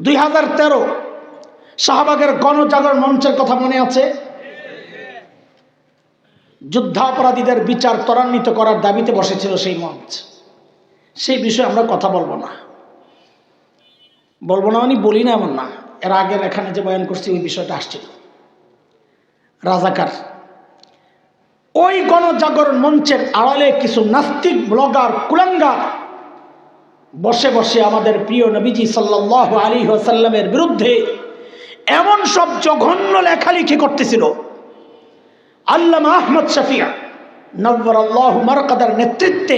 2013 শাহবাগের গণজাগরণ মঞ্চের কথা মনে আছে? যুদ্ধাপরাধীদের বিচার ত্বরান্বিত করার দাবিতে বসেছিল সেই মঞ্চ। সেই বিষয়ে আমরা কথা বলবো না মানে বলি না এমন না, এর আগের এখানে যে বয়ান করছি ওই বিষয়টা আসছিল। রাজাকার ওই গণজাগরণ মঞ্চের আড়ালে কিছু নাস্তিক ব্লগার কুলাঙ্গার বসে বসে আমাদের প্রিয় নবীজি সাল্লাল্লাহু আলাইহি ওয়াসাল্লামের বিরুদ্ধে এমন সব জঘন্য লেখালেখি করতেছিল। আল্লামা আহমদ শফিঈ নওয়ারাল্লাহু মারকাদার নেতৃত্বে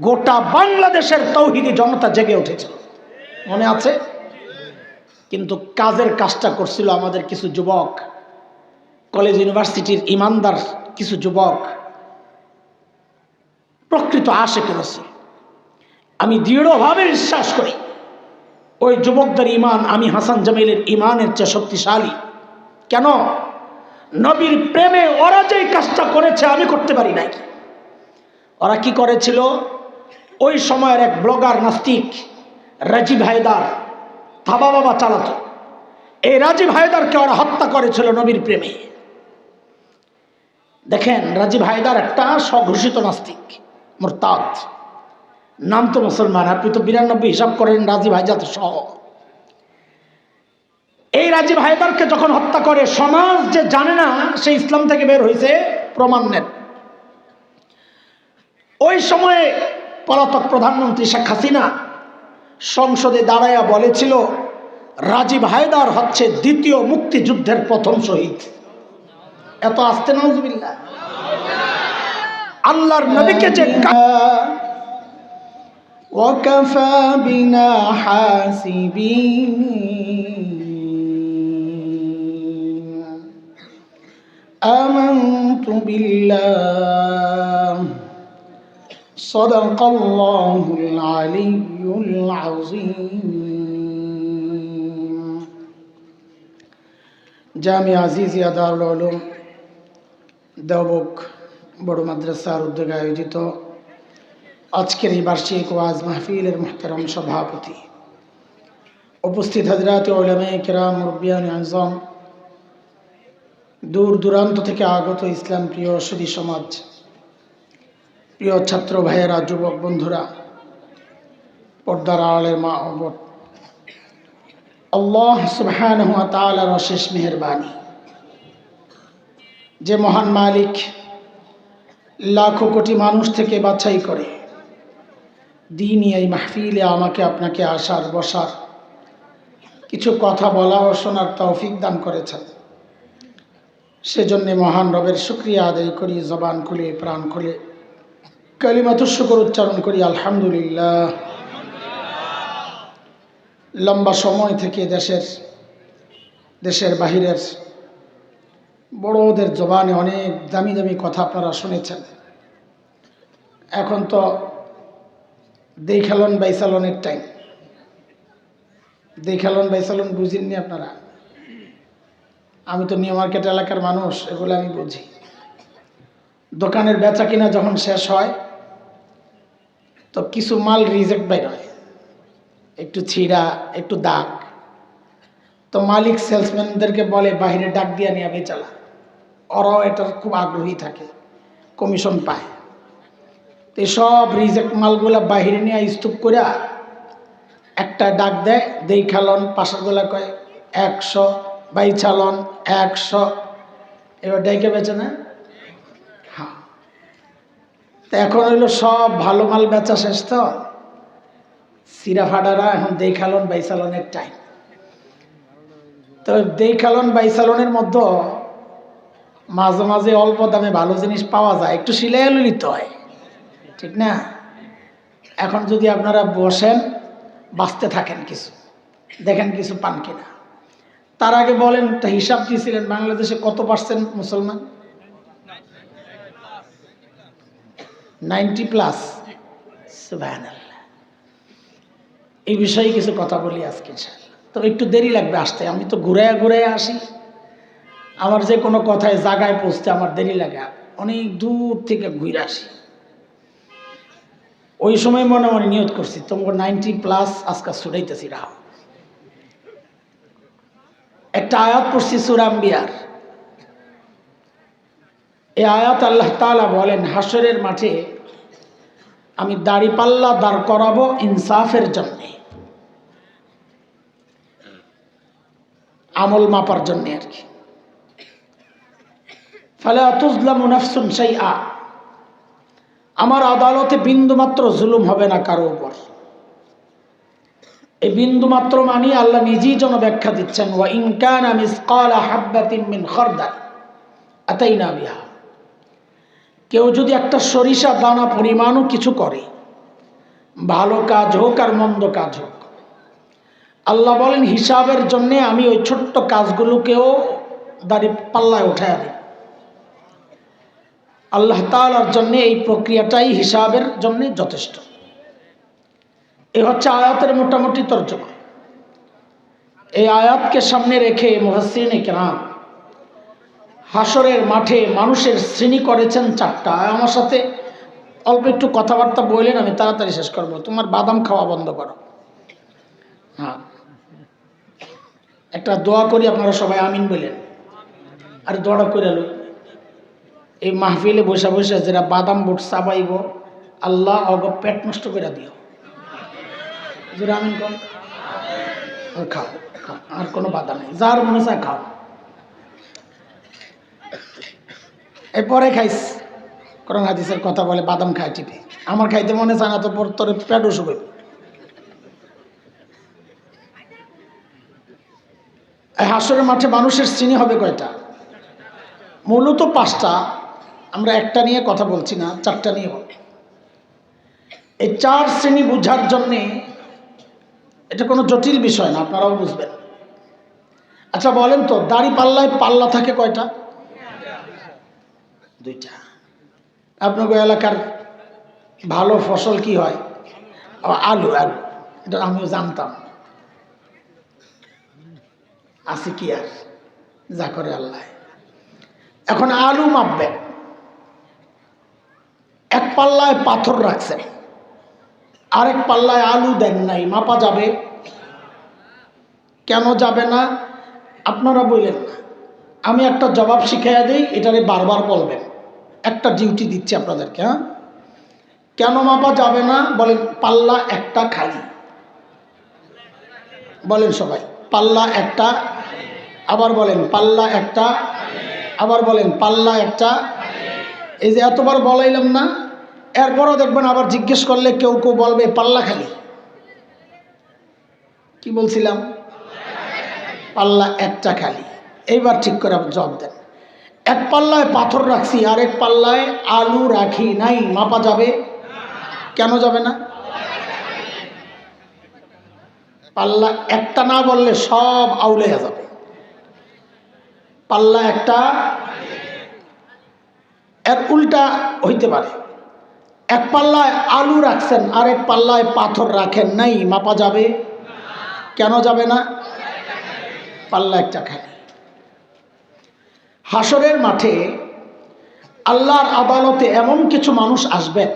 গোটা বাংলাদেশের তৌহিদি জনতা জেগে উঠেছিল, মনে আছে? কিন্তু কাজের কাজটা করছিল আমাদের কিছু যুবক, কলেজ ইউনিভার্সিটির ইমানদার কিছু যুবক, প্রকৃত আশিক রাসূল। আমি দৃঢ়ভাবে বিশ্বাস করি ওই যুবকদের ইমান আমি হাসান জামিলের ইমানের চেয়ে শক্তিশালী। কেন? নবীর প্রেমে ওরা যে কাজটা করেছে আমি করতে পারি নাই। ওরা কি করেছিল? ওই সময়ের এক ব্লগার নাস্তিক রাজীব হায়দার থাবা বাবা চালাতো। এই রাজীব হায়দারকে ওরা হত্যা করেছিল নবীর প্রেমে। দেখেন, রাজীব হায়দার একটা স্বঘোষিত নাস্তিক, মুরতাদ, নাম তো মুসলমান, আপনি তো 92 হিসাব করেন রাজীব হায়দার সহ। এই রাজীব হায়দারকে যখন হত্যা করে, সমাজ যে জানে না সে ইসলাম থেকে বের হয়েছে প্রমাণ নেন। ওই সময়ে পলাতক প্রধানমন্ত্রী শেখ হাসিনা সংসদে দাঁড়াইয়া বলেছিল রাজীব হায়দার হচ্ছে দ্বিতীয় মুক্তিযুদ্ধের প্রথম শহীদ। এত আস্তে নাউজুবিল্লাহ। আল্লাহর নবীকে যে ওয়াকাফা বিনা হাসিবিন আমানতু বিল্লাহ সাদাকাল্লাহুল আলিয়্যুল আযীম। জামিয়া আজিজিয়া দারুল উলুম দেওবন্দ বড় মাদ্রাসার উদ্যোগে আয়োজিত আজকের এই বার্ষিক ওয়াজ মাহফিলের মুহতারাম সভাপতি, উপস্থিত হযরত উলামায়ে কেরাম, মুরব্বিয়ান আযম, দূর দূরান্ত থেকে আগত ইসলাম প্রিয় সুধী সমাজ, প্রিয় ছাত্র ভাইয়েরা, যুবক বন্ধুরা, পর্দার আড়ালের মা ও বোন, আল্লাহ সুবহানাহু ওয়া তাআলার অশেষ মেহেরবানি যে মহান মালিক লাখো কোটি মানুষ থেকে বাছাই করে দ্বীনি এই মাহফিলে আমাকে আপনাকে আসার বসার কিছু কথা বলা ও শোনার তৌফিক দান করেছেন। সেজন্য মহান রবের শুকরিয়া আদায় করি, জবান খুলে প্রাণ খুলে কালিমাতুশ শুকর উচ্চারণ করি আলহামদুলিল্লাহ। লম্বা সময় থেকে দেশের বাহিরের বড়দের জবানে অনেক দামি দামি কথা আপনারা শুনেছেন। এখন তো দেখালন বাইসালনের টাইম। দেখালন বাইসালন বুঝেননি আপনারা? আমি তো নিউ মার্কেট এলাকার মানুষ, এগুলো আমি বুঝি। দোকানের বেচা কিনা যখন শেষ হয় তো কিছু মাল রিজেক্ট বাইর হয়, একটু ছিঁড়া, একটু দাগ। তো মালিক সেলসম্যানদেরকে বলে বাইরে ডাক দিয়া নিয়ে বেচালা। ওরাও এটার খুব আগ্রহী থাকে, কমিশন পায়। তো সব রিজেক্ট মালগুলা বাহিরে নিয়ে স্তূপ করে একটা ডাক দেয়, দেখালন, পাশেরগুলা কয় 100, বাইচালন 100, এবার ডাইকে বেচে না। হ্যাঁ, তো এখন হইলো সব ভালো মাল বেচা শেষ, তো সিরা ফাডারা এখন দেখালন বাইচালনের টাইম। তো দেখালন বাইচালনের মধ্যে মাঝে মাঝে অল্প দামে ভালো জিনিস পাওয়া যায়, একটু সিলাই নিতে হয়, ঠিক না? এখন যদি আপনারা বসেন বাঁচতে থাকেন, কিছু দেখেন কিছু পান কিনা। তার আগে বলেন, একটা হিসাব দিয়েছিলেন বাংলাদেশে কত % মুসলমান? 90+। সুবহানাল্লাহ। এই বিষয়ে কিছু কথা বলি আজকে। তো একটু দেরি লাগবে আসতে, আমি তো ঘুরে ঘুরে আসি। আমার যে কোনো কথায় জায়গায় পৌঁছতে আমার দেরি লাগে, অনেক দূর থেকে ঘুরে আসি। ওই সময় মনে মনে নিয়ত করছি তোমাকে 90+ আজকে ছুটাইতেছি রাহ। একটা আয়াত পড়ছি সূরা আম্বিয়ার। এই আয়াত আল্লাহ তাআলা বলেন, হাসরের মাঠে আমি দাড়িপাল্লা দাঁড় করাবো ইনসাফের জন্য, আমল মাপার জন্য আর কি। ফালা তুজলামু নাফসুন শাইআ, আমার আদালতে বিন্দুমাত্র জুলুম হবে না কারো উপর। এই বিন্দুমাত্র মানে আল্লাহ নিজেই যেন ব্যাখ্যা দিচ্ছেন, ওয়া ইন কানা মিসকালা হাববাতিন মিন খারদাল আতাইনা বিহা। কেউ যদি একটা সরিষা দানা পরিমাণও কিছু করে, ভালো কাজ হোক আর মন্দ কাজ হোক, আল্লাহ বলেন হিসাবের জন্য আমি ওই ছোট্ট কাজগুলোকেও দাড়ি পাল্লায় উঠায় দিই। আল্লাহ তাআলার জন্য এই প্রক্রিয়াটাই হিসাবের জন্য যথেষ্ট। এ হচ্ছে আয়াতের মোটামুটি তর্জমা। এই আয়াতকে সামনে রেখে মুফাসসিরিনে কেরাম হাসরের মাঠে মানুষের শ্রেণী করেছেন চারটা। আমার সাথে অল্প একটু কথাবার্তা বললেন, আমি তাড়াতাড়ি শেষ করব। তোমার বাদাম খাওয়া বন্ধ করো। হ্যাঁ, একটা দোয়া করি, আপনারা সবাই আমিন বলেন। আর দোয়াটা করে লো, এই মাহফিলে বসে বসে যারা বাদাম বুট চাবাইব, আল্লাহ অগ পেট নষ্ট করে দিও। যারা আমিন কর, খাও খাও, আর কোনো বাধা নেই, যার মনে চায় খাও। এরপরে খাইস, কোরআন হাদিসের কথা বলে বাদাম খায় টিপে। আমার খাইতে মনে চায় না, তো পর তোর পেট অসুখ হইবে। এই হাসরের মাঠে মানুষের শ্রেণী হবে কয়টা? মূলত পাঁচটা। আমরা একটা নিয়ে কথা বলছি না, চারটা নিয়ে বল। এই চার শ্রেণী বুঝার জন্যে এটা কোনো জটিল বিষয় না, আপনারাও বুঝবেন। আচ্ছা বলেন তো, দাড়ি পাল্লায় পাল্লা থাকে কয়টা? দুইটা। আপনাদের এলাকার ভালো ফসল কি হয়? আলু। আলু, এটা আমিও জানতাম। আছে কি আর, যা করে আল্লাহ। এখন আলু মাপবেন, এক পাল্লায় পাথর রাখছেন, আরেক পাল্লায় আলু দেন নাই, মাপা যাবে? কেন যাবে না আপনারা বললেন না, আমি একটা জবাব শিখাইয়া দিই, এটারে বারবার বলবেন। একটা ডিউটি দিচ্ছি আপনাদেরকে। হ্যাঁ, কেন মাপা যাবে না বলেন? পাল্লা একটা খালি। বলেন সবাই, পাল্লা একটা। আবার বলেন পাল্লা একটা। আবার বলেন পাল্লা একটা। এই যে এতবার বলাইলাম না, এরপরও দেখবেন আবার জিজ্ঞেস করলে কেউ কেউ বলবে পাল্লা খালি। কি বলছিলাম? পাল্লা একটা খালি। এইবার ঠিক করে জবাব দেন। এক পাল্লায় পাথর রাখছি, আরেক পাল্লায় আলু রাখি নাই, মাপা যাবে? কেন যাবে না? পাল্লা একটা না বললে সব আউলে যাবে। পাল্লা একটা। এর উল্টা হইতে পারে, এক পাল্লায় আলু রাখছেন, আরেক পাল্লায় পাথর রাখেন নাই, মাপা যাবে? কেন যাবে না? পাল্লা একটা খালি। হাসরের মাঠে আল্লাহর আদালতে এমন কিছু মানুষ আসবেন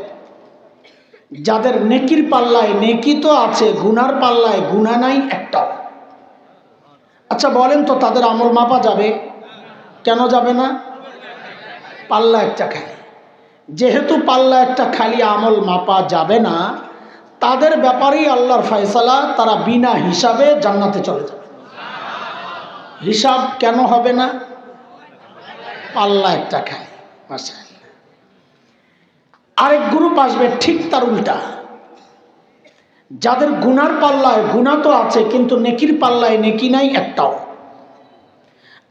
যাদের নেকির পাল্লায় নেকি তো আছে, গুনার পাল্লায় গুনাহ নাই একটাও। আচ্ছা বলেন তো, তাদের আমল মাপা যাবে? কেন যাবে না? পাল্লা একটা খালি। যেহেতু পাল্লা একটা খালি, আমল মাপা যাবে না, তাদের ব্যাপারেই আল্লাহর ফয়সালা, তারা বিনা হিসাবে জান্নাতে চলে যাবে। হিসাব কেন হবে না? পাল্লা একটা খালি। মাশাআল্লাহ। আরেক গ্রুপ আসবে ঠিক তার উল্টা, যাদের গুনার পাল্লায় গুনাহ তো আছে, কিন্তু নেকির পাল্লায় নেকি নাই একটাও।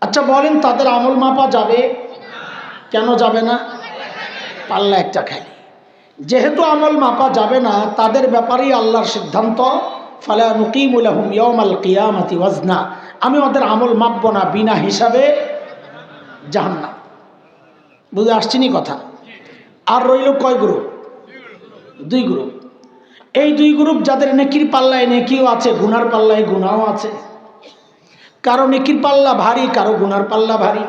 আচ্ছা বলেন, তাদের আমল মাপা যাবে? কেন যাবে না? পাল্লা একটা খালি। যেহেতু আমল মাপা যাবে না, তাদের ব্যাপারেই আল্লাহর সিদ্ধান্ত, ফালা নুকিমু লাহুম ইয়াওমাল কিয়ামাতি ওয়াজনা, আমি ওদের আমল মাপব না, বিনা হিসাবে জাহান্নাম। বুঝে আসছিনি কথা? আর রইল কয় গ্রুপ? দুই গ্রুপ। এই দুই গ্রুপ যাদের নেকির পাল্লায় নেকিও আছে, গুনার পাল্লায় গুনাহও আছে। কারো নেকির পাল্লা ভারী, কারো গুনার পাল্লা ভারী।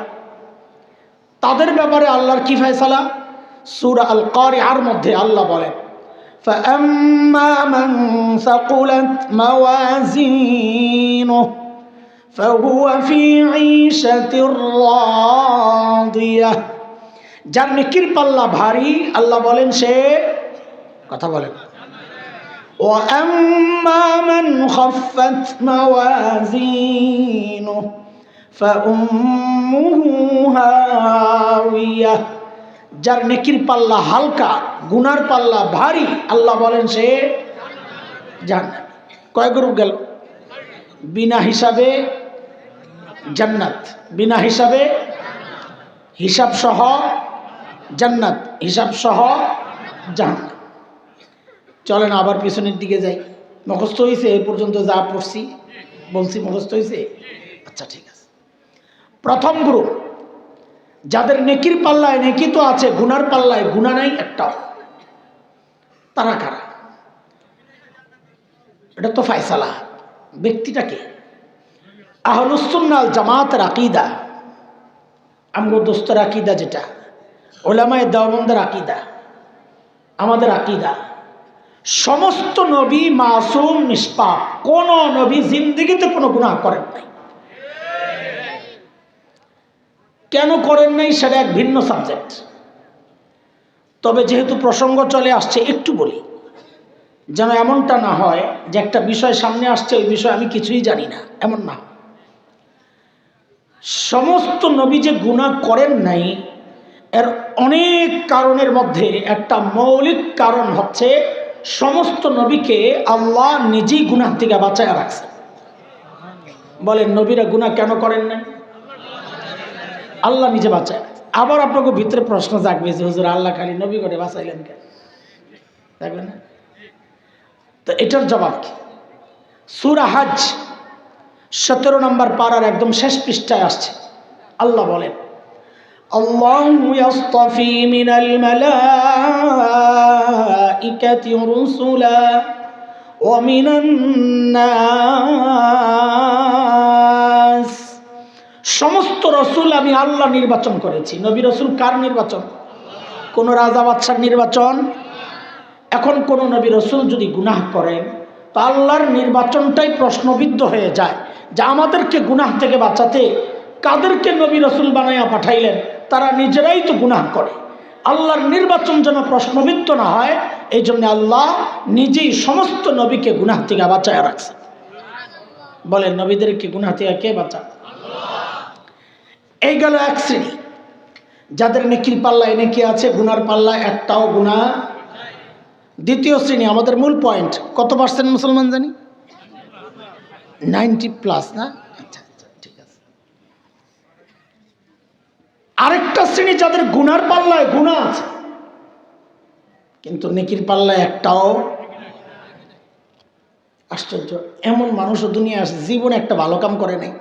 তাদের ব্যাপারে আল্লাহর কি ফয়সালা? সূরা আল কারিআর মধ্যে আল্লাহ বলেন, فَأَمَّا مَنْ ثَقُلَتْ مَوَازِينُهُ فهو في عيشة راضية। যার নেকির পাল্লা ভারী আল্লাহ বলেন সে কথা বলেন وأما من خفت موازينه فأمه هاوية। যার নেকির পাল্লা হালকা গুনার পাল্লা ভারী আল্লাহ বলেন সে জান্নাত। কয় গ্রুপ গেল? বিনা হিসাবে জান্নাত, বিনা হিসাবে, হিসাব সহ জান্নাত, হিসাব সহ জান্নাত। চলেন আবার পিছনের দিকে যাই। মুখস্থ হয়েছে এই পর্যন্ত যা পড়ছি বলছি? মুখস্থ হয়েছে? আচ্ছা ঠিক আছে। প্রথম গ্রুপ যাদের নেকির পাল্লায় নেকি তো আছে, গুনার পাল্লায় গুনাহ নাই একটাও, তারা কারা? এটা তো ফায়সালা। ব্যক্তিটাকে আহলুস সুন্নাহ ওয়াল জামাতের আকীদা, আমগো দোস্তের আকীদা, যেটা উলামায়ে দেওবন্দের আকীদা, আমাদের আকীদা, সমস্ত নবী মাসুম নিষ্পাপ, কোন নবী জিন্দেগিতে কোনো গুনাহ করেন নাই। কেন করেন নাই সেটা এক ভিন্ন সাবজেক্ট। তবে যেহেতু প্রসঙ্গ চলে আসছে একটু বলি, যেন এমনটা না হয় যে একটা বিষয় সামনে আসছে ওই বিষয়ে আমি কিছুই জানি না, এমন না। সমস্ত নবী যে গুনাহ করেন নাই এর অনেক কারণের মধ্যে একটা মৌলিক কারণ হচ্ছে সমস্ত নবীকে আল্লাহ নিজেই গুনাহ থেকে বাঁচায় রাখছে। বলেন নবীরা গুনাহ কেন করেন নাই? আল্লাহ নিজে বাঁচায়। আবার আপনাকে ভিতরে প্রশ্ন জাগবে যে হুজুর আল্লাহ খালি নবী করে বাঁচাইলেন কেন? দেখবেন না? তো এটার জবাব কি? সূরা হজ 17 নম্বর পারার একদম শেষ পৃষ্ঠায় আসছে। আল্লাহ বলেন আল্লাহু ইয়াসতাফি মিনাল মালাইকাতি রুসুলা ওয়া মিনান নাস। সমস্ত রসুল আমি আল্লাহ নির্বাচন করেছি। নবী রসুল কার নির্বাচন? কোন রাজা বাদশার নির্বাচন। এখন কোন নবী রসুল যদি গুনাহ করেন তো আল্লাহর নির্বাচনটাই প্রশ্নবিদ্ধ হয়ে যায় যে আমাদেরকে গুনাহ থেকে বাঁচাতে কাদেরকে নবী রসুল বানাইয়া পাঠাইলেন? তারা নিজেরাই তো গুনাহ করে। আল্লাহর নির্বাচন যেন প্রশ্নবিদ্ধ না হয় এই জন্য আল্লাহ নিজেই সমস্ত নবীকে গুনাহ থেকে বাঁচাইয়া রাখছে। বলেন নবীদেরকে গুনাহ থেকে কে বাঁচায়? এই গেল এক শ্রেণী যাদের নেকির পাল্লায় নেকি আছে, গুনার পাল্লায় একটাও গুনাহ। দ্বিতীয় শ্রেণী আমাদের মূল পয়েন্ট, কত পার্সেন্ট মুসলমান জানি? 90+ না? আচ্ছা আচ্ছা ঠিক আছে। আরেকটা শ্রেণী যাদের গুনার পাল্লায় গুনাহ আছে কিন্তু নেকির পাল্লায় একটাও। আশ্চর্য, এমন মানুষও দুনিয়া আসে জীবনে একটা ভালো কাম করে নাই।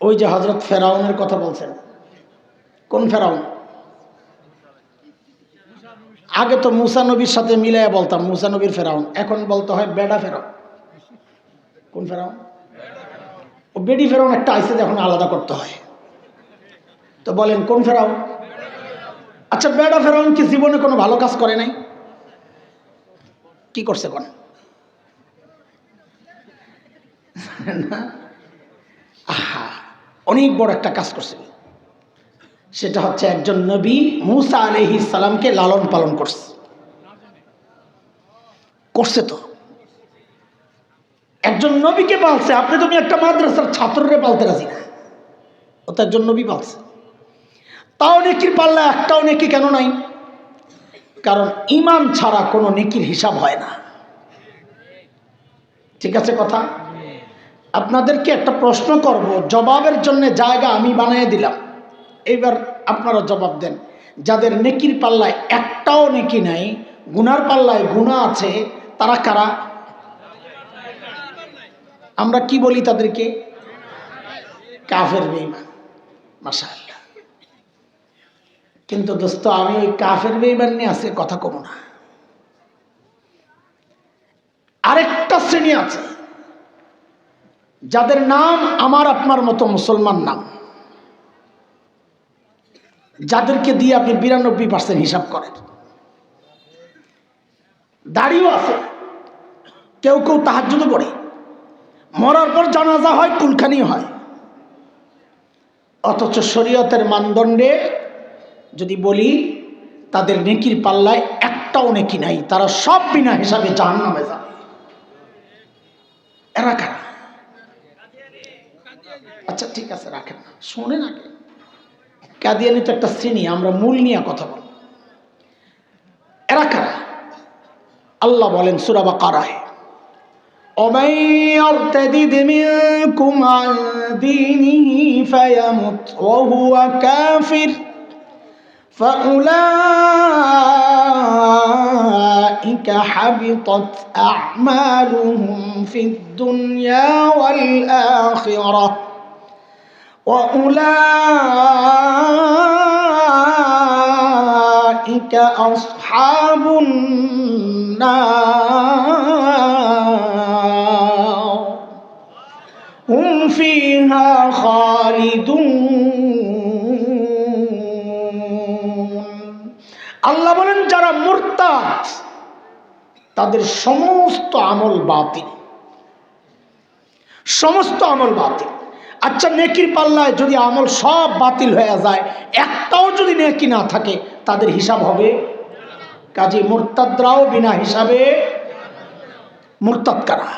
ওই যে হযরত ফেরাউনের কথা বলছেন, কোন ফেরাউন? আগে তো মুসা নবীর সাথে মিলাইয়া বলতাম মুসা নবীর ফেরাউন, এখন বলতে হয় বেডা ফেরাউন। কোন ফেরাউন? ও বেডি ফেরাউন একটা আইসে যখন আলাদা করতে হয়। তো বলেন কোন ফেরাউন? আচ্ছা বেডা ফেরাউন কি জীবনে কোনো ভালো কাজ করে নাই? কি করছে কোন? আহা, অনেক বড় একটা কাজ করছে। সেটা হচ্ছে একজন নবী মুসা আলাইহিস সালামকে লালন পালন করছে তো। একজন নবীকে পালছে। আপনি তুমি একটা মাদ্রাসার ছাত্ররে পালতে রাজি না, ও তো একজন নবী পালছে। তাও নেকির পাল্লা একটাও নেকি কেন নাই? কারণ ঈমান ছাড়া কোনো নেকির হিসাব হয় না। ঠিক আছে কথা? আপনাদেরকে একটা প্রশ্ন করব, জবাবের জন্য জায়গা আমি বানিয়ে দিলাম। এইবার আপনারা জবাব দেন। যাদের নেকির পাল্লায় একটাও নেকি নাই, গুনার পাল্লায় গুনাহ আছে, তারা কারা? আমরা কি বলি তাদেরকে? কাফের বেঈমান। মাশাআল্লাহ। কিন্তু দোস্ত আমি ওই কাফের বেঈমান নিয়ে আজকে কথা কম না। আরেকটা শ্রেণী আছে যাদের নাম আমার আপনার মতো মুসলমান নাম, যাদেরকে দিয়ে আপনি 92% হিসাব করেন। দাড়িও আছে, কেউ কেউ তাহাজ্জুদও পড়ে, মরার পর জানাজা হয়, কুলখানি হয়। অথচ শরীয়তের মানদণ্ডে যদি বলি তাদের নেকির পাল্লায় একটাও নেকি নাই, তারা সব বিনা হিসাবে জাহান্নামে যাবে। এরা কারা? আচ্ছা ঠিক আছে, রাখেন না, শোনেন আগে। কাদিয়ানি তো একটা শ্রেণী, আমরা মূল নিয়ে কথা বলব। এরা কারা? আল্লাহ বলেন সূরা বাকারায়, ومن يرتد منكم عن دينه فيمت وهو كافر فأولئك حبطت أعمالهم في الدنيا والآخرة وأولئك أصحاب النار هم فيها خالدون। আল্লাহ বলেন যারা মুরতাদ তাদের সমস্ত আমল বাতিল, সমস্ত আমল বাতিল। আচ্ছা নেকির পাল্লায় যদি আমল সব বাতিল হয়ে যায়, একটাও যদি নেকি না থাকে, তাদের হিসাব হবে। কাজী মুরতাদরাও বিনা হিসাবে। মুরতাদ কারা?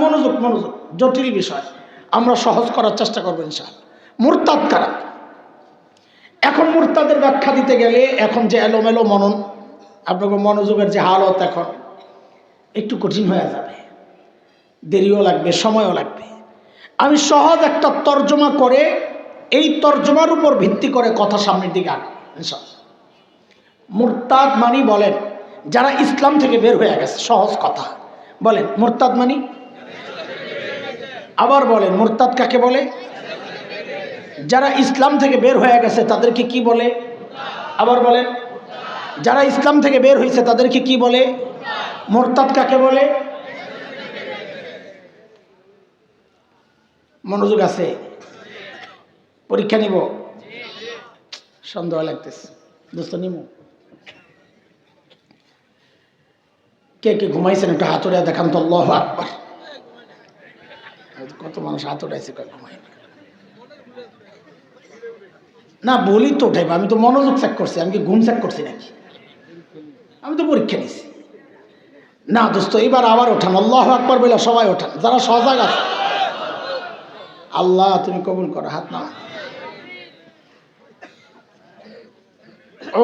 মনোযোগ মনোযোগ, জটিল বিষয়, আমরা সহজ করার চেষ্টা করবো ইনশাআল্লাহ। মুরতাদ কারা? এখন মুরতাদের ব্যাখ্যা দিতে গেলে এখন যে এলোমেলো মনন, আপনাকে মনোযোগের যে হালত এখন একটু কঠিন হয়ে যাবে, দেরিও লাগবে, সময়ও লাগবে। আমি সহজ একটা তর্জমা করে এই তর্জমার উপর ভিত্তি করে কথা সামনের দিকে আগে ইনশাআল্লাহ। মুরতাদ মানি বলেন যারা ইসলাম থেকে বের হয়ে গেছে, সহজ কথা বলেন মুরতাদ মানি। আবার বলেন মুরতাদ কাকে বলে? যারা ইসলাম থেকে বের হয়ে গেছে তাদেরকে কি বলে? আবার বলেন যারা ইসলাম থেকে বের হয়েছে তাদেরকে কি বলে? মুরতাদ কাকে বলে? মনোযোগ আছে? পরীক্ষা নিব? সন্দেহ লাগতেছে, দোস্ত নিব। কে কে ঘুমাইছেন একটু হাত উড়িয়ে দেখান তো। আল্লাহু আকবার। কত মানুষ হাত উঠাইছে, ঘুমাই না বলি তো উঠাইব। আমি তো মনোযোগ চেক করছি, আমি কি ঘুম চেক করছি নাকি? আমি তো পরীক্ষা নিছি না দোস্ত। এবার আবার ওঠান, আল্লাহু আকবার বলে সবাই ওঠান যারা সজাগ আছে। আল্লাহ তুমি কবুল করো, হাত না।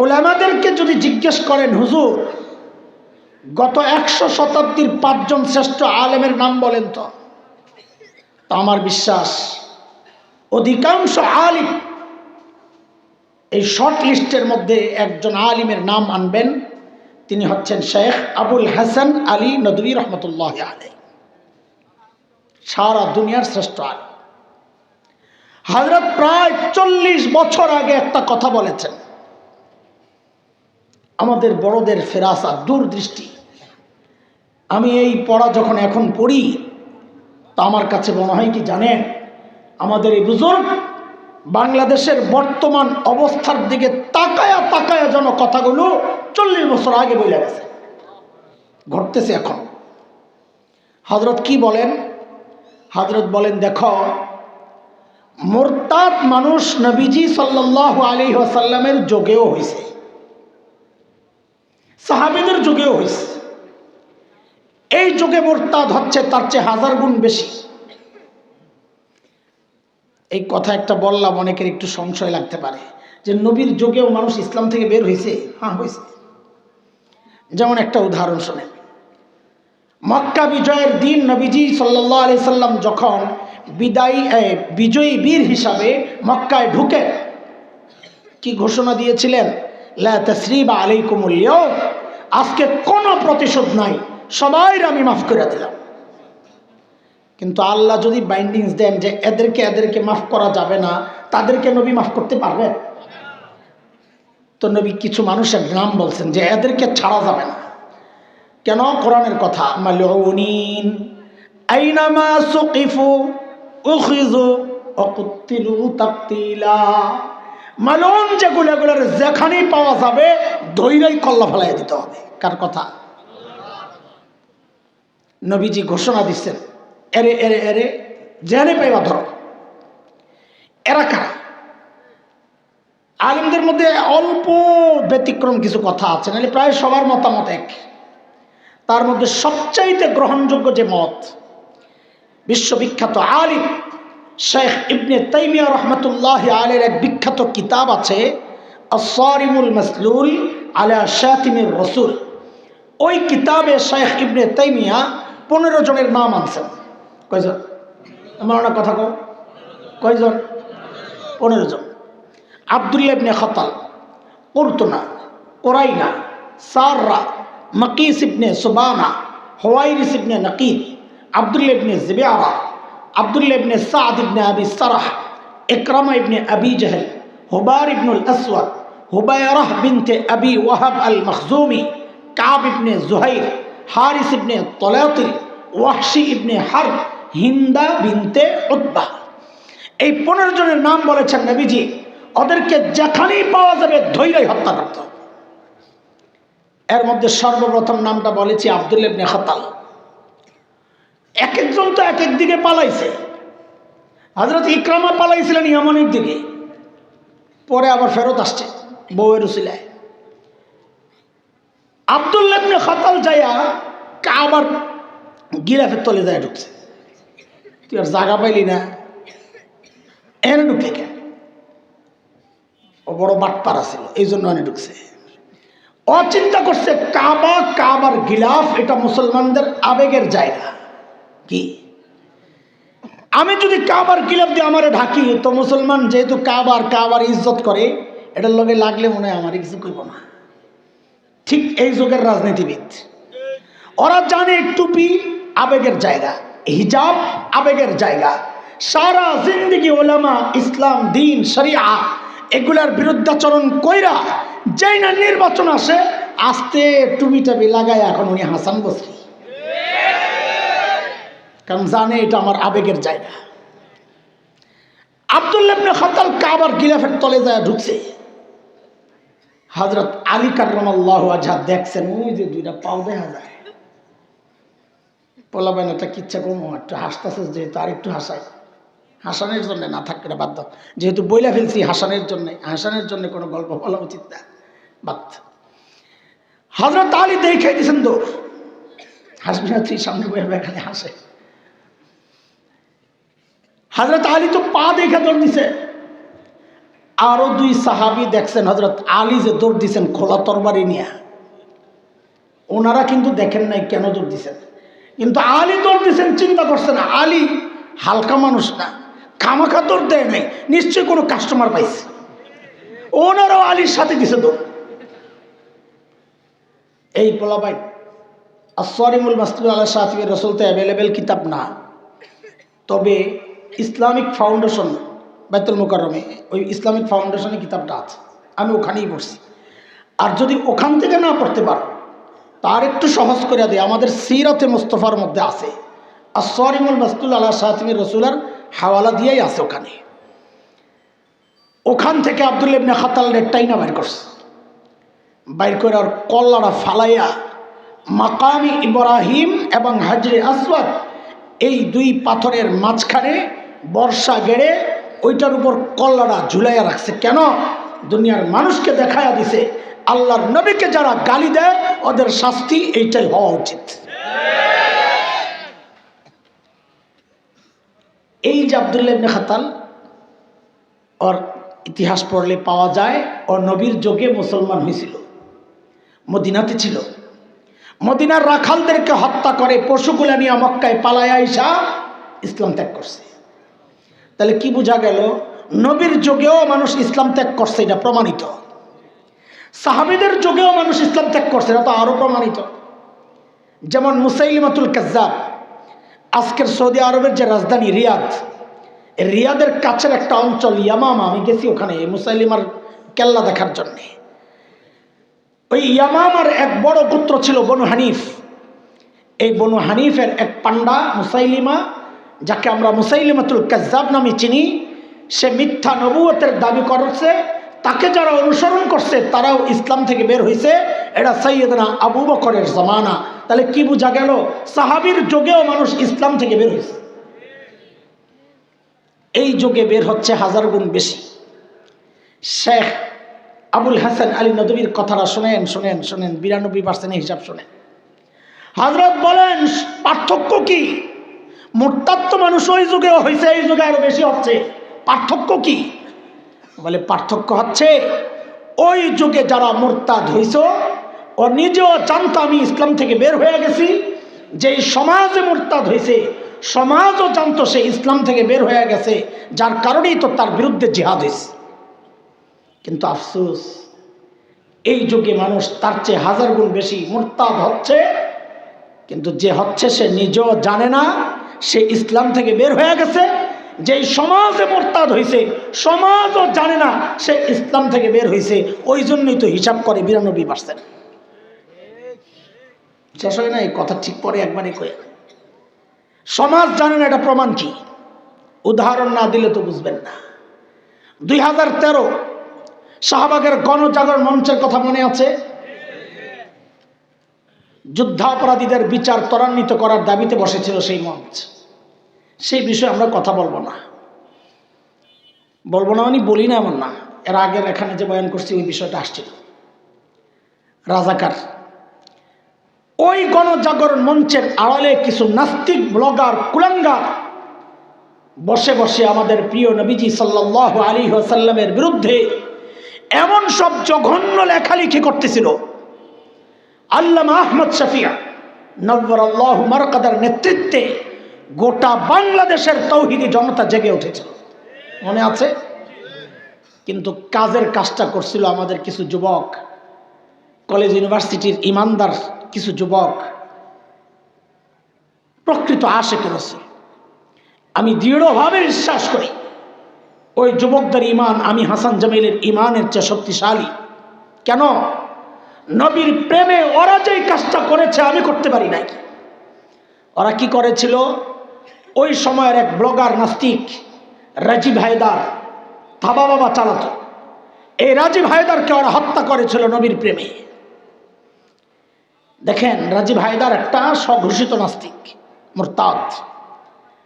উলামাদেরকে যদি জিজ্ঞেস করেন হুজুর গত 100 শতাব্দীর 5 জন শ্রেষ্ঠ আলেমের নাম বলেন তো, আমার বিশ্বাস অধিকাংশ আলিম এই শর্ট লিস্টের মধ্যে একজন আলিমের নাম আনবেন। তিনি হচ্ছেন শেখ আবুল হাসান আলী নদভী রহমতুল্লাহ আলাইহি, সারা দুনিয়ার শ্রেষ্ঠ আলিম। হযরত প্রায় 40 বছর আগে একটা কথা বলেছেন। আমাদের বড়দের ফেরাসা, দূরদৃষ্টি। আমি এই পড়া যখন এখন পড়ি তা আমার কাছে মনে হয় কি জানেন, আমাদের এই বুজুর্গ বাংলাদেশের বর্তমান অবস্থার দিকে তাকায়া তাকায়া যেন কথাগুলো 40 বছর আগে বলে গেছে, ঘটতেছে এখন। হযরত কি বলেন? হযরত বলেন দেখো, মুরতাদ মানুষ নবীজি সাল্লাল্লাহু আলাইহি ওয়াসাল্লামের যুগেও হয়েছে, সাহাবীদের যুগেও হয়েছে। এই যুগে মুরতাদ হচ্ছে তার চেয়ে 1000 গুণ বেশি। এই কথা একটা বললাম, অনেকের একটু সংশয় লাগতে পারে যে নবীর যুগেও মানুষ ইসলাম থেকে বের হয়েছে। হ্যাঁ হয়েছে। যেমন একটা উদাহরণ শোনেন। মক্কা বিজয়ের দিন নবীজি সাল্লাল্লাহু আলাইহি সাল্লাম যখন বিজয়ী বীর হিসাবে মক্কায় ঢুকে কি ঘোষণা দিয়েছিলেন? লা তাসরিবা আলাইকুমুল ইয়াওম, আজকে কোনো প্রতিশোধ নাই, সবাইর আমি মাফ করে দিলাম। কিন্তু আল্লাহ যদি বাইন্ডিংস দেন যে এদেরকে মাফ করা যাবে না, তাদেরকে নবী মাফ করতে পারবেন? তো নবী কিছু মানুষের নাম বলছেন যে এদেরকে ছাড়া যাবে না। কেন? কোরআনের কথা, মালউনিন আইনামা সুকিফু উখিযু ওয়া কুতিলু তাকতিলা। মালউন যেগুলোর যেখানেই পাওয়া যাবে ধইরাই কল্লা ফেলাই দিতে হবে। কার কথা? নবীজি ঘোষণা দিচ্ছেন এরে এরে এরে জেনে পাইবা ধরো। এরা কারা? আলেমদের মধ্যে অল্প ব্যতিক্রম কিছু কথা আছে, নাহলে প্রায় সবার মতামত এক। তার মধ্যে সবচাইতে গ্রহণযোগ্য যে মত, বিশ্ববিখ্যাত আলিম শেখ ইবনে তাইমিয়া রহমতুল্লাহ আলাইহির এক বিখ্যাত কিতাব আছে আস-সারিমুল মাসলুল আলা শাতিমির রাসূল। ওই কিতাবে শেখ ইবনে তাইমিয়া 15 জনের নাম আনছেন। কয়জন? আমার না কথা কও, কয়জন? 15 জন। আব্দুল্লাহ ইবনে খাতাল, কুরতুনা, কুরাইনা, সাররা, মাকিস ইবনে সুবানা, হুয়াইরিস ইবনে নাকিদ, আব্দুল্লাহ ইবনে জিবিয়ারা, আব্দুল্লাহ ইবনে সাদ ইবনে আবি সারাহ, ইকরামা ইবনে আবি জাহল, হুবার ইবনুল আসওয়াদ, হুবায়রাহ বিনতে আবি ওয়াহাব আল মখজুমি, কাব ইবনে জুহাইর, হারিস ইবনে তলাতিল, ওয়াহশি ইবনে হারব, হিন্দা বিনতে উতবা। এই 15 জনের নাম বলেছেন নবীজি, ওদেরকে যেখানেই পাওয়া যাবে ধৈর্যই হত্যা করত। এর মধ্যে সর্বপ্রথম নামটা বলেছি আব্দুল্লাহ ইবনে খাতাল। এক একজন তো এক এক দিকে পালাইছে। হযরত ইকরামা পালাইছিলেন ইয়ামানের দিকে, পরে আবার ফেরত আসছে বউয়ের উসিলায়। আব্দুল্লাহ ইবনে খাতাল যাইয়া কাবার গিরাফের তলে যায় ঢুকছে। তুই আর জায়গা পাইলি না, এনে ঢুকলে কেন? ও বড় বাটপাড়া ছিল, এই জন্য এনে ঢুকছে। ও চিন্তা করছে কাবা, কাবার গিলাফ এটা মুসলমানদের আবেগের জায়গা। কি আমি যদি কাবার গিলাফ দিয়ে আমারে ঢাকি, তো মুসলমান যেহেতু কাবার ইজ্জত করে, এটার লগে লাগলে মনে হয় আমারে কিছু কইব না। ঠিক এই যুগের রাজনীতিবিদ, ওরা জানে টুপি আবেগের জায়গা, হিজাব আবেগের জায়গা। সারা জিন্দেগি ওলামা, ইসলাম, দিন, শরিয়া এগুলার বিরুদ্ধাচরণ কইরা যেই না নির্বাচন আসে, আস্তে টুপি টাবি লাগায় এখন উনি হাসান বসরি, কারণ জানে এটা আমার আবেগের জায়গা। আব্দুল্লাহ ইবনে খাতাল কাবার গিলাফের তলে যায় ঢুকছে। হযরত আলী কাররামাল্লাহু ওয়াজহা দেখছেন, ওই যে দুইটা পাও দেখা যায়। পোলাবেন একটা কিচ্ছা কমো, একটু হাসতেছে, যেহেতু আর একটু হাসাই, হাসানের জন্য না থাকলে বাদ দাও, যেহেতু বইলা ফেলছি হাসানের জন্য কোনো গল্প বলা উচিত না, বাদ। হযরত আলী দেখাই দিয়েছেন দৌড়, হাসবি না তুই, সামনে বইয়া এখানে হাসে। হযরত আলী তো পা দেখে দৌড় দিছে। আরো 2 সাহাবী দেখছেন হযরত আলী যে দৌড় দিছেন খোলা তরবারি নিয়ে, ওনারা কিন্তু দেখেন নাই কেন দৌড় দিছেন, কিন্তু আলী দৌড় দিছেন। চিন্তা করছেন আলী হালকা মানুষ না, খামাখা দৌড় দেয় নাই, নিশ্চয়ই কোনো কাস্টমার পাইছে। ওনারাও আলীর সাথে দিছে দৌড়। এই পোলাপাই আস-সারিমুল মাসলুল আলা শাতিমির রাসূল তো অ্যাভেলেবেল কিতাব না, তবে ইসলামিক ফাউন্ডেশন বাইতুল মুকাররমে, ওই ইসলামিক ফাউন্ডেশনে কিতাবটা আছে, আমি ওখানেই পড়ছি। আর যদি ওখান থেকে না পড়তে পারো, তার একটু সহজ করে দেয়, আমাদের সিরাতে মুস্তাফার মধ্যে আছে, আস-সারিমুল মাসলুল আলা শাতিমির রাসূলের হাওয়ালা দিয়েই আছে ওখানে। ওখান থেকে আব্দুল্লাহ ইবনে খাতাল টাইনা বাইর করছে, বাইর করে আর কল্লাটা ফালাইয়া মাকামি ইব্রাহিম এবং হাজরে আসওয়াদ এই 2 পাথরের মাঝখানে বর্ষা গেড়ে ওইটার উপর কল্লাটা ঝুলাইয়া রাখছে। কেন? দুনিয়ার মানুষকে দেখাইয়া দিছে আল্লাহর নবীকে যারা গালি দেয় ওদের শাস্তি এইটাই হওয়া উচিত। এই যে আব্দুল্লাহ ইবনে খাতাল, ওর ইতিহাস পড়লে পাওয়া যায় ও নবীর যুগে মুসলমান হয়েছিল, মদিনাতে ছিল। মদিনার রাখালদেরকে হত্যা করে পশুগুলা নিয়ে মক্কায় পালায় আইসা ইসলাম ত্যাগ করছে। তাহলে কি বোঝা গেল? নবীর যুগেও মানুষ ইসলাম ত্যাগ করছে, এটা প্রমাণিত। সাহাবীদের যুগেও মানুষ ইসলাম ত্যাগ করছে, এটা তো আরো প্রমাণিত। যেমন মুসাইলিমাতুল কাজ্জাব, আজকের সৌদি আরবের যে রাজধানী রিয়াদ, রিয়াদের কাছের একটা অঞ্চল ইয়ামামা, আমি গেছি ওখানে মুসাইলিমার কেল্লা দেখার জন্যে। ওই ইয়ামামার এক বড় গোত্র ছিল বনু হানিফ। এই বনু হানিফের এক পান্ডা মুসাইলিমা, যাকে আমরা মুসাইলিমাতুল কাজ্জাব নামে চিনি, সে মিথ্যা নবুয়তের দাবি করছে। তাকে যারা অনুসরণ করছে তারাও ইসলাম থেকে বের হয়েছে। এটা সাইয়েদনা আবু বকরের জামানা, তাহলে কি বোঝা গেল? সাহাবীর যুগেও মানুষ ইসলাম থেকে বের হয়েছে, এই যুগে বের হচ্ছে 1000 গুণ বেশি। শেখ আবুল হাসান আলী নদভীর কথাটা শোনেন শোনেন শোনেন, 92% হিসাব শোনেন। হযরত বলেন পার্থক্য কি? মুরতাদ তো মানুষ ওই যুগেও হয়েছে, এই যুগে আরো বেশি হচ্ছে, পার্থক্য কি? বলে পার্থক্য হচ্ছে ওই যুগে যারা মুরতাদ হইছো ও নিজেও জানতো আমি ইসলাম থেকে বের হয়ে গেছি, যেই সমাজে মুরতাদ হয়েছে সমাজও জানতো সে ইসলাম থেকে বের হয়ে গেছে, যার কারণেই তো তার বিরুদ্ধে জিহাদ হয়েছে। কিন্তু আফসোস এই যুগে মানুষ তার চেয়ে 1000 গুণ বেশি মুরতাদ হচ্ছে, কিন্তু যে হচ্ছে সে নিজেও জানে না সে ইসলাম থেকে বের হয়ে গেছে, যেই সমাজে মুরতাদ হয়েছে সমাজও জানে না সে ইসলাম থেকে বের হয়েছে। ওই জন্যই তো হিসাব করে 92%। শেষ হয় না এই কথা, ঠিক পরে একবারই কয়ে। সমাজ জানে না, এটা প্রমাণ কি? উদাহরণ না দিলে তো বুঝবেন না। 2013 শাহবাগের গণজাগরণ মঞ্চের কথা মনে আছে? যুদ্ধাপরাধীদের বিচার ত্বরান্বিত করার দাবিতে বসেছিল সেই মঞ্চ। সেই বিষয়ে আমরা কথা বলবো না মানে বলি না এমন না, এর আগের এখানে যে বয়ান করছি ওই বিষয়টা আসছিল। রাজাকার ওই গণজাগরণ মঞ্চের আড়ালে কিছু নাস্তিক ব্লগার কুলাঙ্গার বসে বসে আমাদের প্রিয় নবীজি সাল্লাল্লাহু আলাইহি ওয়াসাল্লামের বিরুদ্ধে এমন সব জঘন্য লেখালেখি করতেছিল। আল্লামা আহমদ শফিয়া নব্বরাল্লাহু মারকাদার নেতৃত্বে গোটা বাংলাদেশের তৌহিদি জনতা জেগে উঠেছিল, মনে আছে? কিন্তু কাজের কাজটা করছিল আমাদের কিছু যুবক, কলেজ ইউনিভার্সিটির ইমানদার কিছু যুবক, প্রকৃত আশিকে রাসূল। আমি দৃঢ়ভাবে বিশ্বাস করি ওই যুবকদের ইমান আমি হাসান জামিলের ইমানের চেয়ে শক্তিশালী। কেন? নবীর প্রেমে ওরা যেই কাজটা করেছে আমি করতে পারি নাই। ওরা কি করেছিল? ওই সময়ের এক ব্লগার নাস্তিক রাজীব হায়দার থাবা বাবা চালাতো, এই রাজীব হায়দারকে ওরা হত্যা করেছিল নবীর প্রেমে। দেখেন রাজীব হায়দার একটা স্বঘোষিত নাস্তিক, মুরতাদ,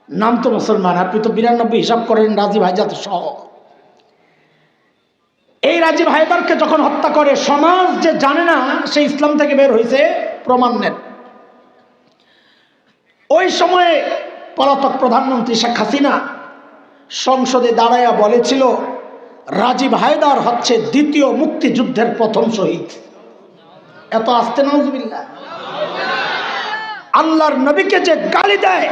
নাম তো মুসলমান, আপনি তো 92 হিসাব করেন রাজীব হায়দার সহ। এই রাজীব হায়দারকে যখন হত্যা করে সমাজ যে জানে না সে ইসলাম থেকে বের হয়েছে, প্রমাণ নেন। ওই সময়ে পলাতক প্রধানমন্ত্রী শেখ হাসিনা সংসদে দাঁড়াইয়া বলেছিল রাজীব হায়দার হচ্ছে দ্বিতীয় মুক্তিযুদ্ধের প্রথম শহীদ। এত আস্তে নাউজুবিল্লাহ। আল্লাহর নবীকে যে গালি দেয়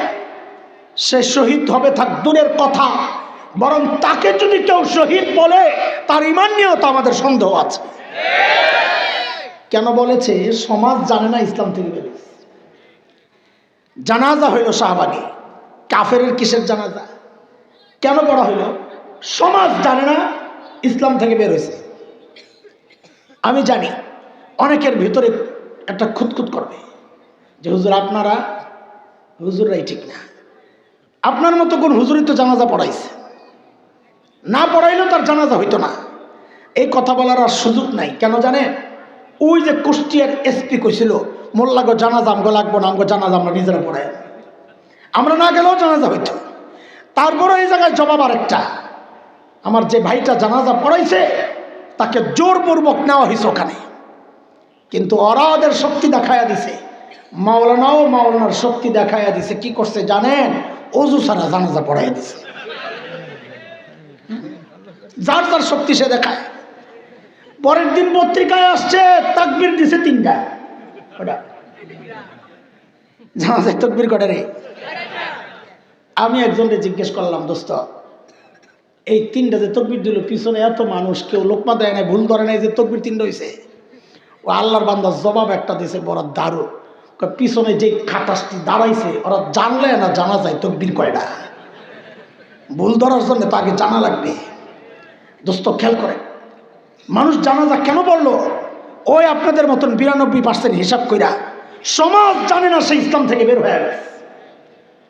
সে শহীদ হবে থাক দূরের কথা, বরং তাকে যদি কেউ শহীদ বলে তার ঈমান নিয়েও তো আমাদের সন্দেহ আছে। কেন বলেছে? সমাজ জানে না ইসলাম থেকে বেরিয়েছে। জানাজা হইল শাহবাগে, কাফেরের কিসের জানাজা? কেন পড়া হইল? সমাজ জানে না ইসলাম থেকে বের হয়েছে। আমি জানি অনেকের ভিতরে একটা খুঁতখুত করবে যে হুজুর আপনারা হুজুররাই ঠিক না, আপনার মতো কোন হুজুরই তো জানাজা পড়াইছে, না পড়াইলেও তার জানাজা হইতো না। এই কথা বলার আর সুযোগ নাই। কেন জানে? ওই যে কুষ্টিয়ার এসপি কইছিল মোল্লাগো জানাজা আমগো লাগবো না, আমগো জানাজা আমরা নিজেরা পড়াই, আমরা না গেলেও জানাজা হইতো। তারপরে এই জায়গায় জবাব আরেকটা, আমার যে ভাইটা জানাজা পড়াইছে তাকে জোরপূর্বক নেওয়া হয়েছে ওখানে, কিন্তু ওরা ওদের শক্তি দেখাইয়া দিছে, মাওলানাও মাওলানার শক্তি দেখাইয়া দিছে। কি করছে জানেন? অজু ছাড়া জানাজা পড়াইয়া দিছে। যার যার শক্তি সে দেখায়। পরের দিন পত্রিকায় আসছে তাকবীর দিছে 3টা, ওটা জানাজায় তাকবীর কটা রে? আমি একজনকে জিজ্ঞেস করলাম, দোস্ত এই 3টা যে তাকবীর দিল পিছনে এত মানুষ, কেউ লোকমা দেয় নাই, ভুল ধরে নাই যে তাকবীর 3টা হয়েছে? ও আল্লাহর বান্দা জবাব একটা দিছে বড় দারুণ। পিছনে যে খাটাসটি দাঁড়াইছে ওরা জানলে না জানা যায় তাকবীর কয়টা, ভুল ধরার জন্য তাকে জানা লাগবে। দোস্ত খেয়াল করে, মানুষ জানাজা কেন বললো? ওই আপনাদের মতন 92% হিসাব কইরা সমাজ জানে না সে ইসলাম থেকে বের হয়ে গেছে।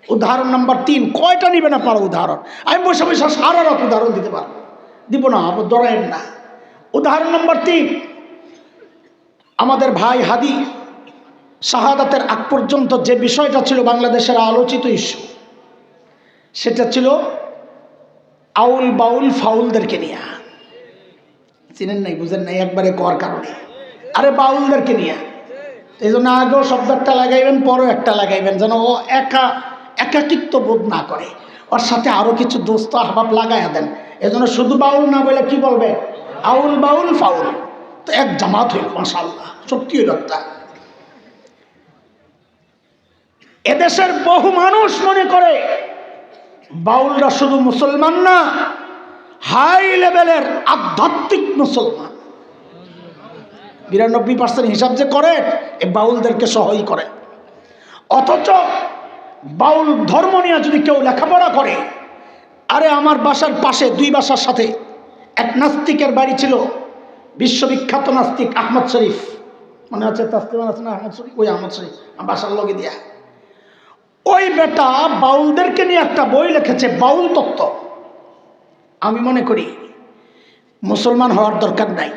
উদাহরণ নাম্বার 3, কয়টা নিবেন আপনারা উদাহরণ? আমি বসে বসে সারা রাত উদাহরণ দিতে পারবো, দিব না, আপনি ধরেন না। উদাহরণ নাম্বার 3, আমাদের ভাই হাদি শাহাদাতের আগ পর্যন্ত যে বিষয়টা ছিল বাংলাদেশের আলোচিত ইস্যু, সেটা ছিল আউল বাউল ফাউলদেরকে নিয়ে। চিনেন নাই, বুঝেন নাই, একবারে কর কারণে আরে বাউলদেরকে নিয়ে। এই জন্য আগেও শব্দ একটা লাগাইবেন, পরও একটা লাগাইবেন, যেন ও একাকিত্ব বোধ না করে, ওর সাথে আরো কিছু দোস্ত আহবাব লাগাইয়া দেন। এই জন্য শুধু বাউল না বলে কি বলবে, আউল বাউল ফাউল, তো এক জামাত হইল। মাশাআল্লাহ, সত্যি হইল একটা। এদেশের বহু মানুষ মনে করে বাউলরা শুধু মুসলমান না, হাই লেভেলের আধ্যাত্মিক মুসলমান। 92% হিসাব যে করে এই বাউলদেরকে সহই করে। অথচ বাউল ধর্ম নিয়ে যদি কেউ লেখাপড়া করে, আরে আমার বাসার পাশে, 2 বাসার সাথে এক নাস্তিকের বাড়ি ছিল, বিশ্ববিখ্যাত নাস্তিক আহমদ শরীফ, মনে আছে তাসলিমান আছে না আহমদ শরীফ, ওই আহমদ শরীফ আমার বাসার লগে দিয়া। ওই বেটা বাউলদেরকে নিয়ে একটা বই লিখেছে, বাউল তত্ত্ব। আমি মনে করি মুসলমান হওয়ার দরকার নাই।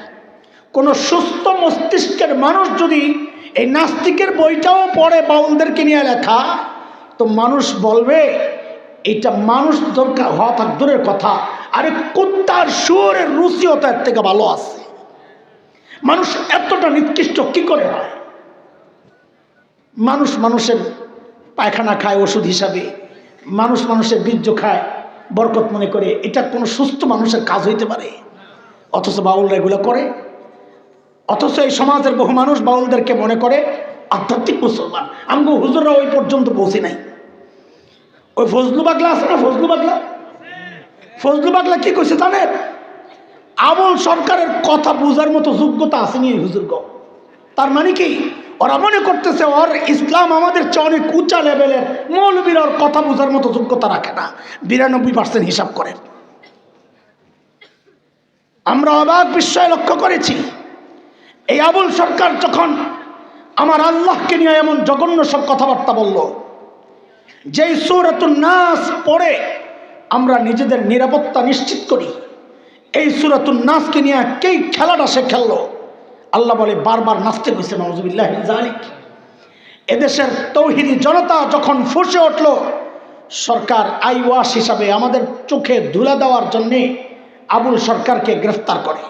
কোন সুস্থ মস্তিষ্কের মানুষ যদি এই নাস্তিকের বইটাও পড়ে, বাউলদেরকে নিয়ে লেখা, তো মানুষ বলবে এটা মানুষ দরকার হওয়া থাক দূরের কথা, আরে কুত্তার শুয়োরের রুচিও তার থেকে ভালো আছে। মানুষ এতটা নিকৃষ্ট কি করে হয়? মানুষ মানুষের পায়খানা খায় ওষুধ হিসাবে, মানুষ মানুষের বীর্য খায় বরকত মনে করে, এটা কোনো সুস্থ মানুষের কাজ হইতে পারে? অথচ বাউলরা এগুলো করে। অথচ এই সমাজের বহু মানুষ বাউলদেরকে মনে করে আধ্যাত্মিক মুসলমান। আমগো হুজুররা ওই পর্যন্ত পৌঁছে নাই। ওই ফজলু পাগলা আছে না, ফজলু পাগলা কি কইছে জানেন? আবুল সরকারের কথা বোঝার মতো যোগ্যতা আসেনি এই হুজুরগো। তার মানে কি, ওরা মনে করতেছে ওর ইসলাম আমাদের চেয়ে অনেক উঁচা লেভেলের, মৌলবীর ওর কথা বোঝার মতো যোগ্যতা রাখে না। 92% হিসাব করেন। আমরা অবাক বিস্ময় লক্ষ্য করেছি, এই আবুল সরকার যখন আমার আল্লাহকে নিয়ে এমন জঘন্য সব কথাবার্তা বলল, যেই সূরাতুন নাস পড়ে আমরা নিজেদের নিরাপত্তা নিশ্চিত করি, এই সূরাতুন নাসকে নিয়ে কে খেলাটা সে খেললো। আল্লাহ বলে বারবার নাচতে কইছে, নাউযুবিল্লাহি মিন যালিক। এদেশের তৌহিদি জনতা যখন ফুঁসে উঠল, সরকার আইওয়াস হিসাবে আমাদের চোখে ধুলা দেওয়ার জন্যে আবুল সরকারকে গ্রেফতার করে।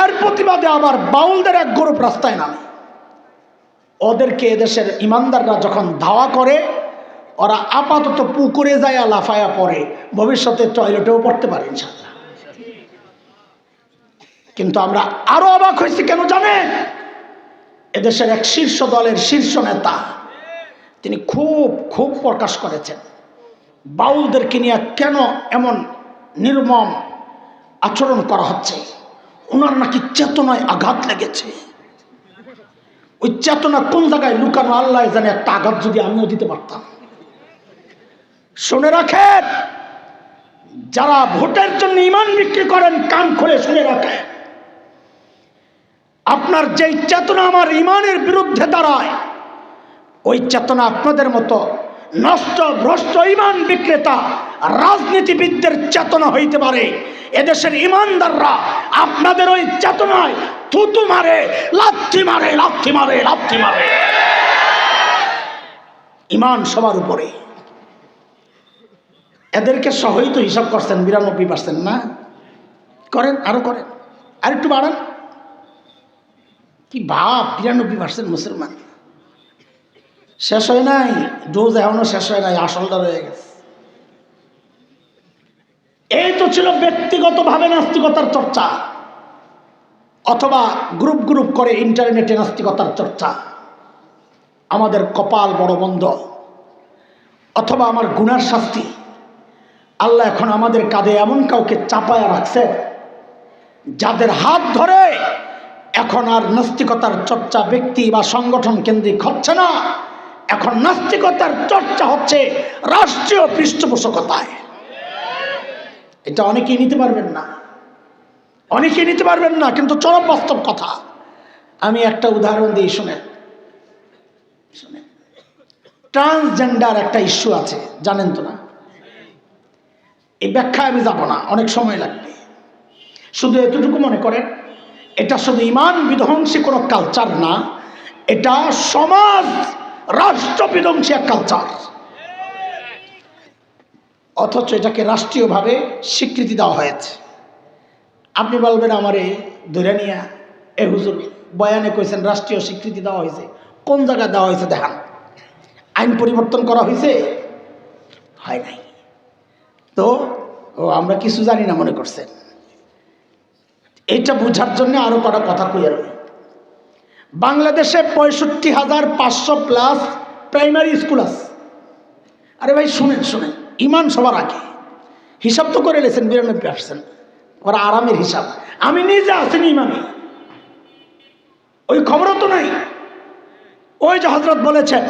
এর প্রতিবাদে আবার বাউলদের এক গ্রুপ রাস্তায় নামে। ওদেরকে এদেশের ইমানদাররা যখন ধাওয়া করে, ওরা আপাতত পুকুরে যায় লাফায়া পড়ে, ভবিষ্যতে টয়লেটেও পড়তে পারে ইনশাআল্লাহ। কিন্তু আমরা আরো অবাক হয়েছি কেন জানেন? এদেশের এক শীর্ষ দলের শীর্ষ নেতা তিনি খুব প্রকাশ করেছেন বাউলদেরকে নিয়ে কেন এমন নির্মম আচরণ করা হচ্ছে। ওনার নাকি চেতনায় আঘাত লেগেছে। ওই চেতনা কোন জায়গায় লুকানো আল্লাহ জানে। একটা আঘাত যদি আমিও দিতে পারতাম। শুনে রাখেন, যারা ভোটের জন্য ইমান বিক্রি করেন, কান খুলে শুনে রাখেন, আপনার যেই চেতনা আমার ইমানের বিরুদ্ধে দাঁড়ায়, ওই চেতনা আপনাদের মতো নষ্ট ভ্রষ্ট ইমান বিক্রেতা রাজনীতিবিদদের চেতনা হইতে পারে। এদেশের ইমানদাররা আপনাদের ওই চেতনায় থুতু মারে, লাথি মারে, লাথি মারে, লাথি মারে। ইমান সবার উপরে। এদেরকে সহই তো হিসাব করছেন 92% না? করেন, আরো করেন, আর একটু বাড়ান। কি ভাব, 92% মুসলমান। শেষ হয় নাই, ডোজ এখনো শেষ হয় নাই, আসলটা রয়ে গেছে। এই তো ছিল ব্যক্তিগতভাবে নাস্তিকতার চর্চা, অথবা গ্রুপ গ্রুপ করে ইন্টারনেটে নাস্তিকতার চর্চা। আমাদের কপাল বড় বন্ধ, অথবা আমার গুনার শাস্তি। আল্লাহ এখন আমাদের কাঁধে এমন কাউকে চাপায়া রাখছে, যাদের হাত ধরে এখন আর নাস্তিকতার চর্চা ব্যক্তি বা সংগঠন কেন্দ্রিক হচ্ছে না। এখন নাস্তিকতার চর্চা হচ্ছে রাষ্ট্রীয় পৃষ্ঠপোষকতায়। এটা অনেকেই নিতে পারবেন না, অনেকেই নিতে পারবেন না, কিন্তু চরম বাস্তব কথা। আমি একটা উদাহরণ দিই, শুনেন। ট্রান্সজেন্ডার একটা ইস্যু আছে, জানেন তো না? এই ব্যাখ্যায় আমি যাব না, অনেক সময় লাগবে। শুধু এতটুকু মনে করেন, এটা শুধু ইমান বিধ্বংসী কোনো কালচার না, এটা সমাজ রাষ্ট্র বিধ্বংসী এক কালচার, অথচ এটাকে রাষ্ট্রীয়ভাবে স্বীকৃতি দেওয়া হয়েছে। আপনি বলবেন আমারে ধরে নিয়া এ হুজুর বয়ানে কইছেন রাষ্ট্রীয় স্বীকৃতি দেওয়া হয়েছে, কোন জায়গায় দেওয়া হয়েছে দেখান। আইন পরিবর্তন করা হয়েছে? হয় নাই। তো আমরা কিছু জানি না মনে করছেন। এটা বোঝার জন্য আরো কটা কথা কইয়া রই। বাংলাদেশে 65,500+ প্রাইমারি স্কুল আছে। আরে ভাই শুনেন শুনেন, ইমান সবার আগে। হিসাব তো করে লেছেন 92%, ওরা আরামের হিসাব। আমি নিজে আসিনি ইমানে, ওই খবরও তো নাই। ওই যে হযরত বলেছেন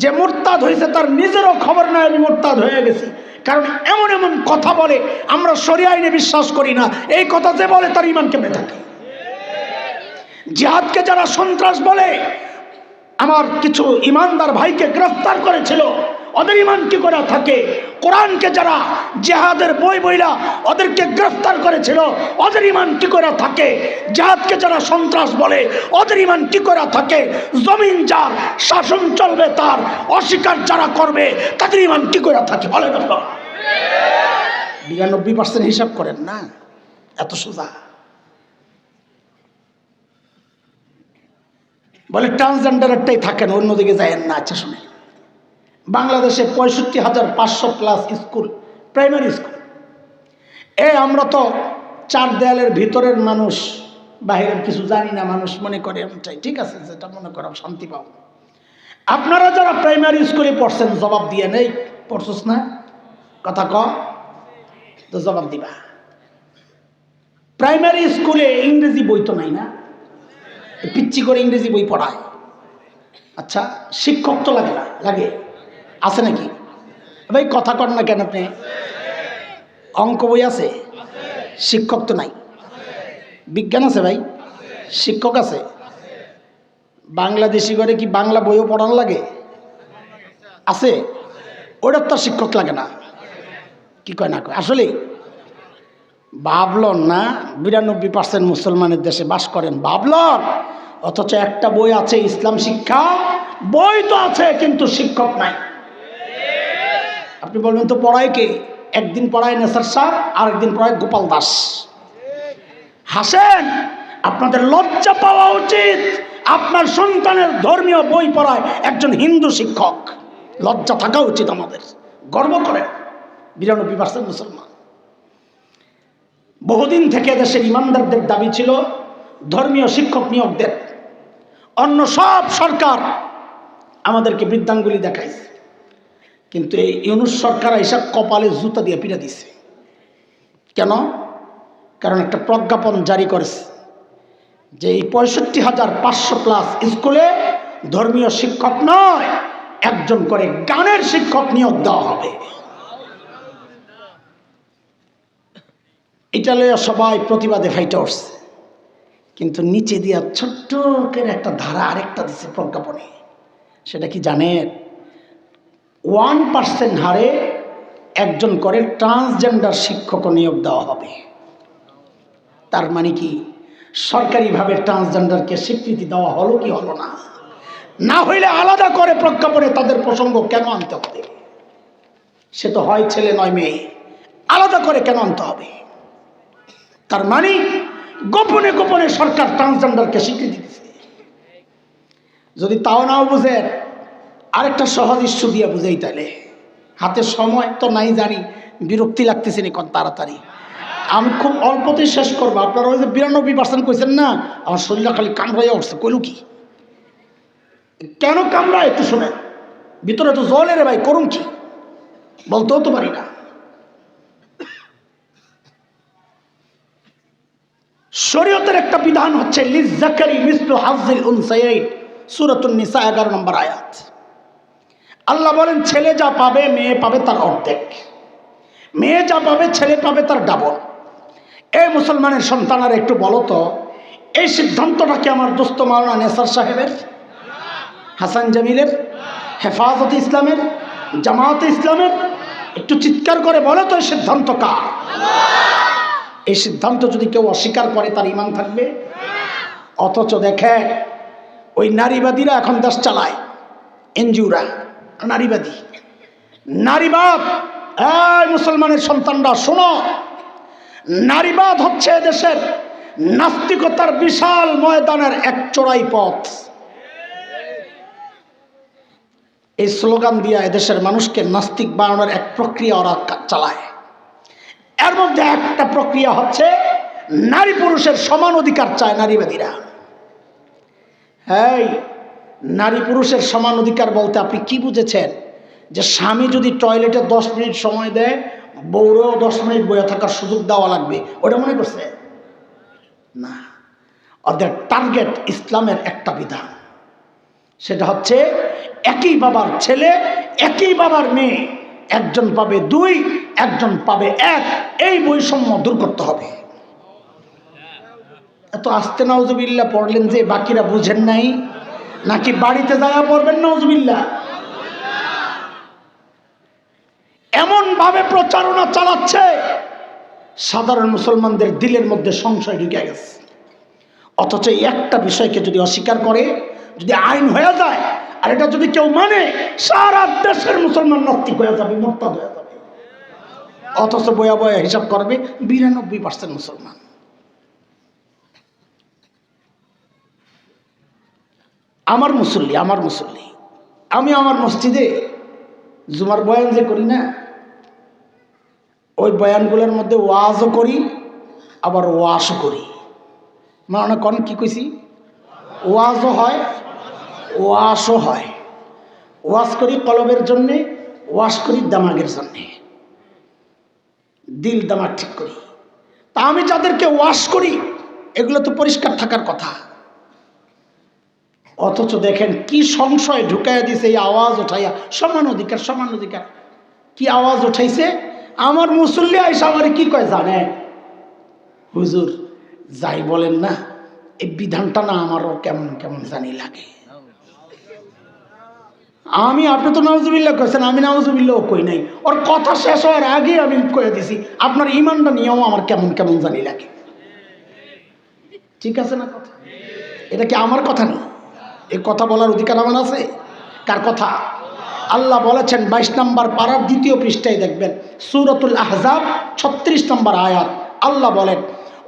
যে মুরতাদ হয়েছে তার নিজেরও খবর নাই আমি মুরতাদ হয়ে গেছি, কারণ এমন এমন কথা বলে আমরা শরিয়া আইনে বিশ্বাস করি না। এই কথা যে বলে তার ইমান কেমনে থাকে? জিহাদকে যারা সন্ত্রাস বলে, আমার কিছু ইমানদার ভাইকে গ্রেফতার করেছিল, ওদের ইমান কি করে থাকে? কোরআনকে যারা জিহাদের বই বইলা ওদেরকে গ্রেফতার করেছিল, ওদের ইমান কি করে থাকে? জিহাদকে যারা সন্ত্রাস বলে ওদের ইমান কি করে থাকে? জমিন যার, শাসন চলবে তার, অস্বীকার যারা করবে তাদের ইমান কি করে থাকে? বলেন আপনারা। 92% হিসাব করেন না, এত সোজা। বলে ট্রান্সজেন্ডারেরটাই থাকেন, অন্যদিকে যায়েন না। আচ্ছা শুনে, বাংলাদেশে 65,500+ স্কুল, প্রাইমারি স্কুল। আমরা তো চার দেয়ালের ভিতরের মানুষ, বাহিরের কিছু জানি না মানুষ, মনে করে এমনটাই ঠিক আছে, যেটা মনে করো শান্তি পাও। আপনারা যারা প্রাইমারি স্কুলে পড়ছেন জবাব দিয়ে নেই, পড়ছস না কথা ক, তো জবাব দিবা। প্রাইমারি স্কুলে ইংরেজি বই তো নাই না, পিচ্ছি করে ইংরেজি বই পড়ায়। আচ্ছা শিক্ষক তো লাগে না? লাগে, আছে নাকি ভাই? কথা কর না কেন আপনি? অঙ্ক বই আছে, শিক্ষক তো নাই। বিজ্ঞান আছে ভাই, শিক্ষক আছে। বাংলাদেশি করে কি বাংলা বইও পড়ানো লাগে? আছে, ওটার তো শিক্ষক লাগে না। কি কয় না কয়? আসলে ভাবলন না 92% মুসলমানের দেশে বাস করেন, ভাবলন। অথচ একটা বই আছে ইসলাম শিক্ষা, বই তো আছে কিন্তু শিক্ষক নাই। আপনি বলবেন তো পড়ায় কে? একদিন পড়ায় নেসার সাহেব, আরেকদিন পড়ায় গোপাল দাস। হাসেন, আপনাদের লজ্জা পাওয়া উচিত। আপনার সন্তানের ধর্মীয় বই পড়ায় একজন হিন্দু শিক্ষক, লজ্জা থাকা উচিত আমাদের। গর্ব করেন 92% মুসলমান। বহুদিন থেকে দেশের ইমানদারদের দাবি ছিল ধর্মীয় শিক্ষক নিয়োগ দেন। অন্য সব সরকার আমাদেরকে বৃদ্ধাঙ্গুলি দেখাইছে, কিন্তু এই ইউনূস সরকার এসব কপালে জুতা দিয়ে পিটা দিছে। কেন? কারণ একটা প্রজ্ঞাপন জারি করেছে যে এই 65,500+ স্কুলে ধর্মীয় শিক্ষক নয়, একজন করে গানের শিক্ষক নিয়োগ দেওয়া হবে। এটা লইয়া সবাই প্রতিবাদে ফাইটে উঠছে, কিন্তু নিচে দিয়া ছোট্ট করে একটা ধারা আরেকটা দিচ্ছে প্রজ্ঞাপনে। সেটা কি জানেন? 1% হারে একজন করে ট্রান্সজেন্ডার শিক্ষক নিয়োগ দেওয়া হবে। তার মানে কি সরকারিভাবে ট্রান্সজেন্ডারকে স্বীকৃতি দেওয়া হলো কি হলো না? না হইলে আলাদা করে প্রজ্ঞাপনে তাদের প্রসঙ্গ কেন আনতে হবে? সে তো হয় ছেলে নয় মেয়ে, আলাদা করে কেন আনতে হবে? তার মানে গোপনে গোপনে সরকার ট্রান্সজেন্ডারকে স্বীকৃতি দিচ্ছে। যদি তাও নাও বুঝেন, আরেকটা সহজ ইস্যু দিয়ে বুঝেই, তাইলে হাতে সময় তো নাই জানি, বিরক্তি লাগতেছে নি কোন তাড়াতাড়ি। আমি খুব অল্পতেই শেষ করবো। আপনারা ওই যে 92% কইছেন না, আমার শরীরটা খালি কামড়াইয়া উঠছে। কইলু কি কেন কামড়ায় একটু শোনেন। ভিতরে তো জল রে ভাই, করুন কি বলতেও তো পারি না। শরীয়তের একটা বিধান হচ্ছে লিজ্জাকারি মিসলু হাজ্জিল উনসায়াইন, সূরাতুন নিসা 11 নম্বর আয়াত। আল্লাহ বলেন ছেলে যা পাবে মেয়ে পাবে তার অর্ধেক, মেয়ে যা পাবে ছেলে পাবে তার ডাবল। এই মুসলমানের সন্তানারা একটু বলো তো, এই সিদ্ধান্তটা কি আমার দোস্ত মাওলানা নেসার সাহেবের, হাসান জামিলের, হেফাজতে ইসলামের, জামাতে ইসলামের? একটু চিৎকার করে বলো তো এই সিদ্ধান্ত কার? এই সিদ্ধান্ত যদি কেউ অস্বীকার করে তার ঈমান থাকবে? অথচ দেখে ওই নারীবাদীরা এখন দেশ চালায়, এনজিওরা নারীবাদী, নারীবাদ। এই মুসলমানের সন্তানরা শোনো, নারীবাদ হচ্ছে দেশের নাস্তিকতার বিশাল ময়দানের এক চড়াই পথ। এই স্লোগান দিয়ে এদেশের মানুষকে নাস্তিক বানানোর এক প্রক্রিয়া ওরা চালায়। এর মধ্যে একটা প্রক্রিয়া হচ্ছে নারী পুরুষের সমান অধিকার চায় নারীবাদীরা। এই নারী পুরুষের সমান অধিকার বলতে আপনি কি বুঝেছেন? যে স্বামী যদি টয়লেটে 10 মিনিট সময় দেয়, বউরেও 10 মিনিট বয়ে থাকার সুযোগ দেওয়া লাগবে, ওটা মনে করছে না। ওদের টার্গেট ইসলামের একটা বিধান, সেটা হচ্ছে একই বাবার ছেলে একই বাবার মেয়ে, একজন পাবে 2, একজন পাবে 1, এই বৈষম্য দূর করতে হবে। এত আস্তে নাউজুবিল্লাহ পড়লেন যে বাকিরা বুঝেন নাই, নাকি বাড়িতে যাওয়া পড়বেন নাউজুবিল্লাহ? এমন ভাবে প্রচারণা চালাচ্ছে সাধারণ মুসলমানদের দিলের মধ্যে সংশয় ঢুকে গেছে। অথচ একটা বিষয়কে যদি অস্বীকার করে, যদি আইন হয়ে যায়, আর এটা যদি কেউ মানে, সারা দেশের মুসলমান নাস্তিক হয়ে যাবে, মোরতাদ হয়ে যাবে। অথচ বয়া বয়া হিসাব করবে 92% মুসলমান। আমার মুসল্লি আমি আমার মসজিদে জুমার বয়ান যে করি না, ওই বয়ানগুলোর মধ্যে ওয়াজও করি, আবার ওয়াশও করি। মানে কোন কি কইছি? ওয়াজও হয়, ওয়াশও হয়। ওয়াজ করি কলবের জন্যে, ওয়াশ করি দামাগের জন্যে, দিল দামাগ ঠিক করি। তা আমি যাদেরকে ওয়াশ করি, এগুলো তো পরিষ্কার থাকার কথা। অথচ দেখেন কি সংশয় ঢুকাইয়া দিছে এই আওয়াজ উঠাইয়া, সমান অধিকার সমান অধিকার। কি আওয়াজ উঠাইছে? আমার মুসল্লি আইসা আমার কি কয় জানেন? হুজুর যাই বলেন না, এই বিধানটা না আমারও কেমন কেমন জানি লাগে। আপনি তো নাউজুবিল্লাহ কইছেন, আমি নাউজুবিল্লাহ কই নাই। ওর কথা শেষ হওয়ার আগে আমি কয়ে দিছি আপনার ইমানটা নিয়েও আমার কেমন কেমন জানি লাগে। ঠিক আছে না কথা? এটা কি আমার কথা নেই? এই কথা বলার অধিকার আমার আছে? কার কথা? আল্লাহ বলেছেন 22 নম্বর পারার 2য় পৃষ্ঠায় দেখবেন, সূরাতুল আহজাব 36 নম্বর আয়াত। আল্লাহ বলেন,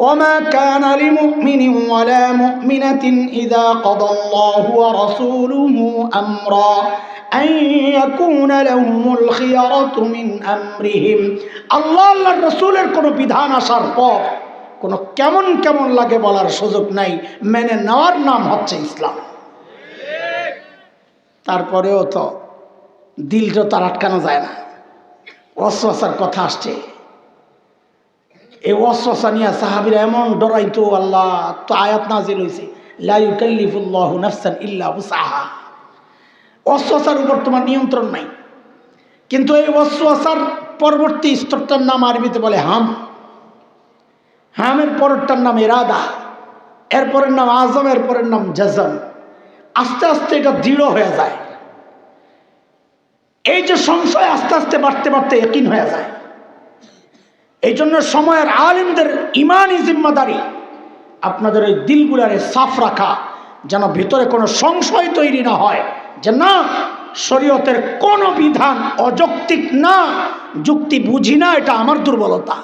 ওমা কানা লিমুমিনিন ওয়ালা মুমিনাতিন ইযা কাদাল্লাহু ওয়া রাসূলুহু আমরা আন ইয়াকুনা লাহুমুল খিয়ারাতু মিন আমরিহিম। আল্লাহর রাসূলের কোন বিধান আসার পর কোন কেমন কেমন লাগে বলার সুযোগ নাই, মেনে নেওয়ার নাম হচ্ছে ইসলাম। তারপরেও তো দিলটা তার আটকানো যায় না, ওয়াসওয়াসার কথা আসছে। এই ওয়াসওয়াসা নিয়ে সাহাবীরা এমন ডরাইতো, আল্লাহ তো আয়াত নাযিল হইছে, লা ইউকাল্লিফুল্লাহু নাফসান ইল্লা উসআহা। ওয়াসওয়াসার উপর তোমার নিয়ন্ত্রণ নাই। কিন্তু এই ওয়াসওয়াসার পরবর্তী স্তরটার নাম আরবিতে বলে হাম। হামের পরেরটার নাম ইরাদা, এরপরের নাম আজম, এরপরের নাম জাজম। আস্তে আস্তে এটা দৃঢ় হয়ে যায়। এই যে সংশয় আস্তে আস্তে বাড়তে বাড়তে ইয়াকিন হয়ে যায়। এই জন্য সময়ের আলেমদের ইমানি জিম্মাদারি আপনাদের ওই দিলগুলারে সাফ রাখা, যেন ভিতরে কোনো সংশয় তৈরি না হয় যে না, শরীয়তের কোনো বিধান অযৌক্তিক না, যুক্তি বুঝি না, এটা আমার দুর্বলতা।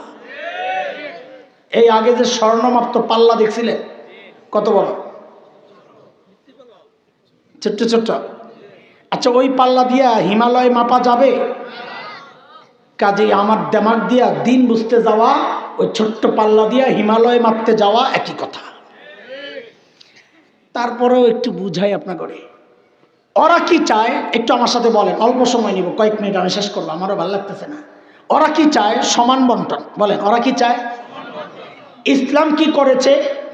এই আগে যে স্বর্ণমাপ্ত পাল্লা দেখছিলেন, কত বড়, ছোট্ট ছোট্ট। আচ্ছা, ওই পাল্লা দিয়া হিমালয় মাপা যাবে? কাজেই আমার দিমাগ দিয়া দিন বুঝতে যাওয়া, ওই ছোট্ট পাল্লা দিয়া হিমালয় মাপতে যাওয়া একই কথা। তারপরেও একটু বুঝাই আপনাকে, ওরা কি চায় একটু আমার সাথে বলেন, অল্প সময় নিব, কয়েক মিনিট, আমি শেষ করবো, আমারও ভালো লাগতেছে না। ওরা কি চায়? সমান বন্টন। বলেন, ওরা কি চায়? ইসলাম কি করেছে?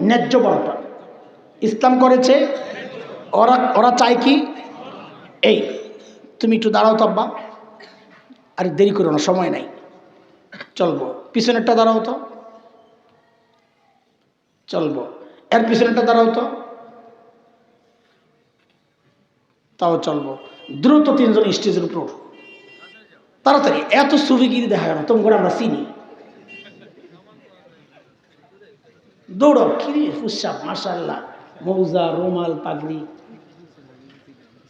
ন্যায্য বন্টন। ইসলাম করেছে, ওরা চায় কি? এই তুমি একটু দাঁড়াও তো আব্বা, আরে দেরি করো না, সময় নাই, চলবো। পিছনেরটা দাঁড়াও তো, চলবো। এর পিছনেরটা দাঁড়াও তো, তাও চলবো। দ্রুত 3 জন স্টেজের উপর তাড়াতাড়ি। এত সুবিগিরি দেখা গেল, তোমাকে আমরা চিনি। দৌড়াও, কিরে ফুসাব, মাশাআল্লাহ, মৌজা, রুমাল, পাগড়ি,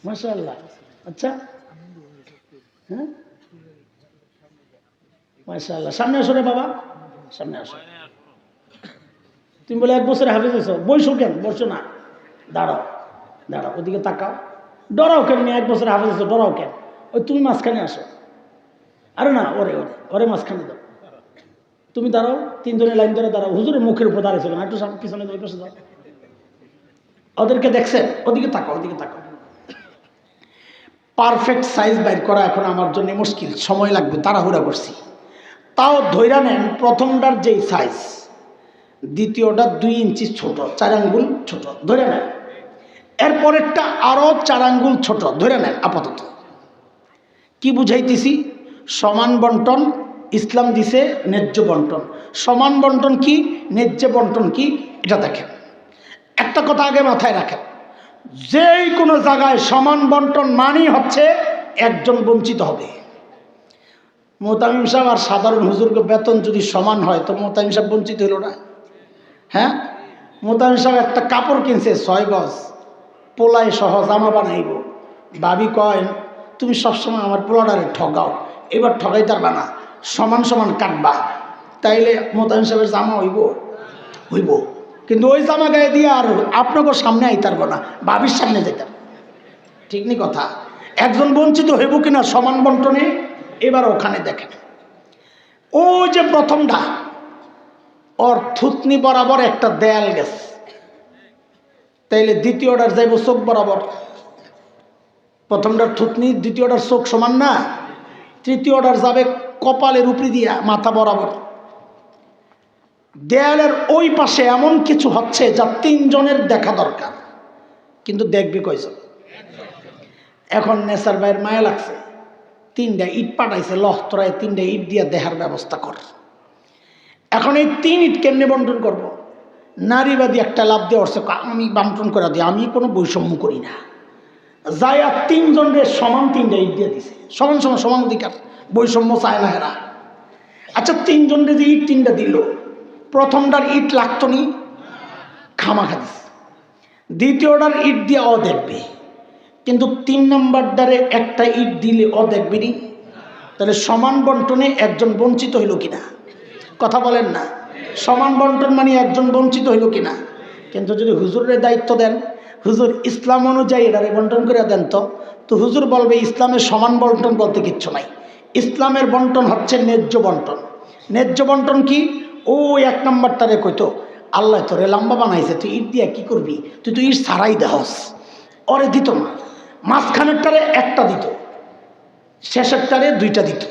মাশাআল্লাহ। আচ্ছা, হ্যাঁ, মাশাআল্লাহ। সামনে আসো রে বাবা, সামনে আসো। তুমি বলে 1 বছরে হাফেজ হয়েছো, বইসো কেন? বসো না, দাঁড়াও, দাঁড়াও, ওদিকে তাকাও। ডরাও কেন? 1 বছরে হাফেজ হয়েছো, ডরাও কেন? ওই তুমি মাঝখানে আসো। আরে না, ওরে ওরে ওরে মাঝখানে দাও। তুমি দাঁড়াও, 3 জনের লাইন ধরে দাঁড়াও। হুজুরের মুখের উপর দাঁড়িয়েছো কেন? একটু পিছনে ওই পাশে দাও। ওদেরকে দেখছেন? ওদিকে তাকাও, ওদিকে তাকাও। পারফেক্ট সাইজ বাইর করা এখন আমার জন্য মুশকিল, সময় লাগবে, তাড়াহুড়া করছি। তাও ধইরা নেন, প্রথমটার যেই সাইজ, দ্বিতীয়টা 2 ইঞ্চি ছোট, 4 আঙ্গুল ছোট, ধরে নেন। এরপরেরটা আরো 4 আঙ্গুল ছোট, ধরে নেন। আপাতত কি বুঝাইতেছি? সমান বন্টন ইসলাম দিছে, ন্যায্য বন্টন। সমান বন্টন কি, ন্যায্য বন্টন কি, এটা দেখেন। একটা কথা আগে মাথায় রাখেন, যেই কোনো জায়গায় সমান বন্টন মানেই হচ্ছে একজন বঞ্চিত হবে। মোতামিম সাহেব আর সাধারণ হুজুরকে বেতন যদি সমান হয় তো মোতামিম সাহেব বঞ্চিত হইল না? হ্যাঁ, মোতামিম সাহেব একটা কাপড় কিনছে 6 গজ, পোলায় সহ জামা বানাইব। ভাবি কয়, তুমি সবসময় আমার পোলাডারে ঠগাও, এবার ঠগাইতে পারবা না, সমান সমান কাটবা। তাইলে মোতামিম সাহেবের জামা হইব? হইব, কিন্তু ওই জামা গায়ে দিয়ে আর আপনাকে সামনে আইতে পারবো না, ভাবির সামনে যেতাম। ঠিক নি কথা? একজন বঞ্চিত হইব কিনা সমান বন্টনে? এবার ওখানে দেখেন, ও যে প্রথমটা, ওর থুতনি বরাবর একটা দেয়াল গেছে, তাইলে দ্বিতীয়টার যাইব চোখ বরাবর। প্রথমটার থুতনি, দ্বিতীয়টার চোখ সমান না? তৃতীয়টার যাবে কপালের উপরি দিয়া মাথা বরাবর। দেয়ালের ওই পাশে এমন কিছু হচ্ছে যা 3 জনের দেখা দরকার, কিন্তু দেখবে কয়জন? এখন নেসার ভাইয়ের মায়া লাগছে, 3টা ইট পাঠাইছে, লহতরায় 3টা ইট দিয়া দেহার ব্যবস্থা কর। এখন এই 3 ইট কেমনে বন্টন করব? নারীবাদী একটা লাভ দিয়ে উঠছে, আমি বন্টন করে দিই, আমি কোনো বৈষম্য করি না। যাই আর 3 জনের সমান 3টা ইট দিয়ে দিছে, সমান সমান সমান অধিকার, বৈষম্য চায় না এরা। আচ্ছা, 3 জনের যে ইট 3টা দিল, প্রথমটার ইট লাগতো নি, খামাখা দিছে। দ্বিতীয়টার ইট দিয়ে ও দেখবে, কিন্তু 3 নম্বর দ্বারে একটা ইট দিলে ও দেখবে নি। তাহলে সমান বন্টনে একজন বঞ্চিত হইল কিনা? কথা বলেন না? সমান বন্টন মানে একজন বঞ্চিত হইল কিনা? কিন্তু যদি হুজুরের দায়িত্ব দেন, হুজুর ইসলাম অনুযায়ী এটারে বন্টন করে দেন, তো হুজুর বলবে ইসলামের সমান বন্টন বলতে কিচ্ছু নাই। ইসলামের বন্টন হচ্ছে ন্যায্য বন্টন। ন্যায্য বন্টন কি? ও 1 নম্বরটারে কইতো, আল্লাহ তোরে লম্বা বানাইছে, তুই ইট দিয়া কি করবি? তুই তো ইট ছাড়াই দেহস। ওরে দিত না, মাঝখানেরটারে একটা দিত, শেষেরটারে 2টা দিত।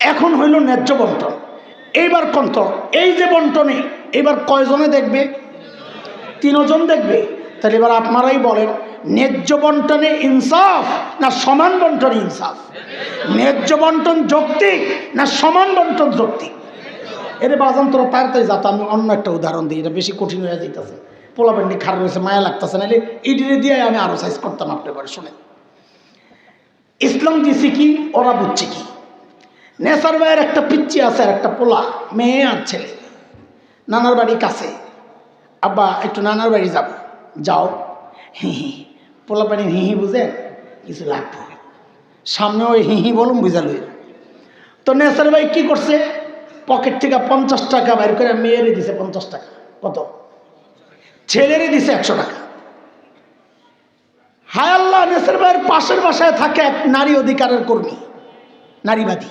এখন হইল ন্যায্য বন্টন। এইবার কন্ত, এই যে বন্টনে এবার কয়জনে দেখবে? 3 জন দেখবে। তাহলে এবার আপনারাই বলেন, ন্যায্য বন্টনে ইনসাফ না সমান বন্টনে ইনসাফ? ন্যায্য বন্টন যৌক্তিক না সমান বন্টন যৌক্তিক? এরে বাজান তোরা তাড়াতাড়ি যাতো, আমি অন্য একটা উদাহরণ দিই, এটা বেশি কঠিন হয়ে যাইতেছে। পোলাবেন্ডি খারাপ হয়েছে, মায়া লাগতেছে, নাহলে ইডিরে দিয়ে আমি আরো সাইজ করতাম। আপনি এবার শোনেন, ইসলাম দিছি কি, ওরা বুঝছে কি। নেসার ভাইয়ের একটা পিচ্ছি আছে, আর একটা পোলা, মেয়ে আর ছেলে, নানার বাড়ি কাছে। আব্বা একটু নানার বাড়ি যাব। যাও। হিহি, পোলা পানি হিহি বুঝেন, কিছু লাগবে সামনে, ওই হিহি বলুন বুঝাল। তো নেসার ভাই কি করছে, পকেট থেকে 50 টাকা বাইর করে মেয়েরে দিছে 50 টাকা। কত? ছেলেরে দিছে 100 টাকা। হায় আল্লাহ, নেসার ভাইয়ের পাশের বাসায় থাকে এক নারী অধিকারের কর্মী, নারীবাদী।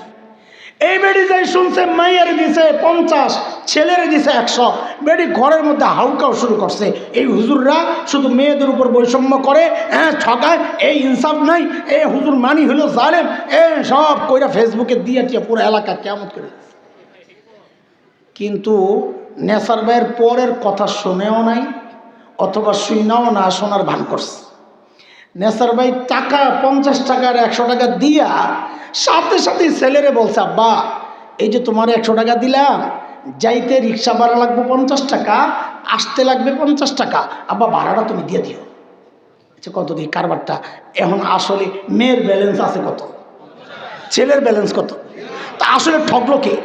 এই বেডি যাই শুনছে মাইয়ারে দিছে 50, ছেলেরে দিছে 100। বেডি ঘরের মধ্যে হাউকাও শুরু করছে, এই হুজুররা শুধু মেয়েদের উপর বৈষম্য করে, হ্যাঁ ঠকায়, এই ইনসাফ নাই, এই হুজুর মানি হলো জালেম, সব কইরা ফেসবুকে দিয়ে টিয়া পুরো এলাকা কেমন করে। কিন্তু নেসার ভাইয়ের পরের কথা শুনেও নাই, অথবা শুনাও না, শোনার ভান করছে। নেসার ভাই টাকা 50 টাকার 100 টাকা দিয়া সাথে সাথে ছেলেরে বলছে, আব্বা এই যে তোমার 100 টাকা দিলাম, যাইতে রিক্সা ভাড়া লাগবে 50 টাকা, আসতে লাগবে 50 টাকা, আব্বা ভাড়াটা তুমি দিয়ে দিও। আচ্ছা কত দিই কারবারটা? এখন আসলে মেয়ের ব্যালেন্স আছে কত, ছেলের ব্যালেন্স কত? তা আসলে ঠকলো কে?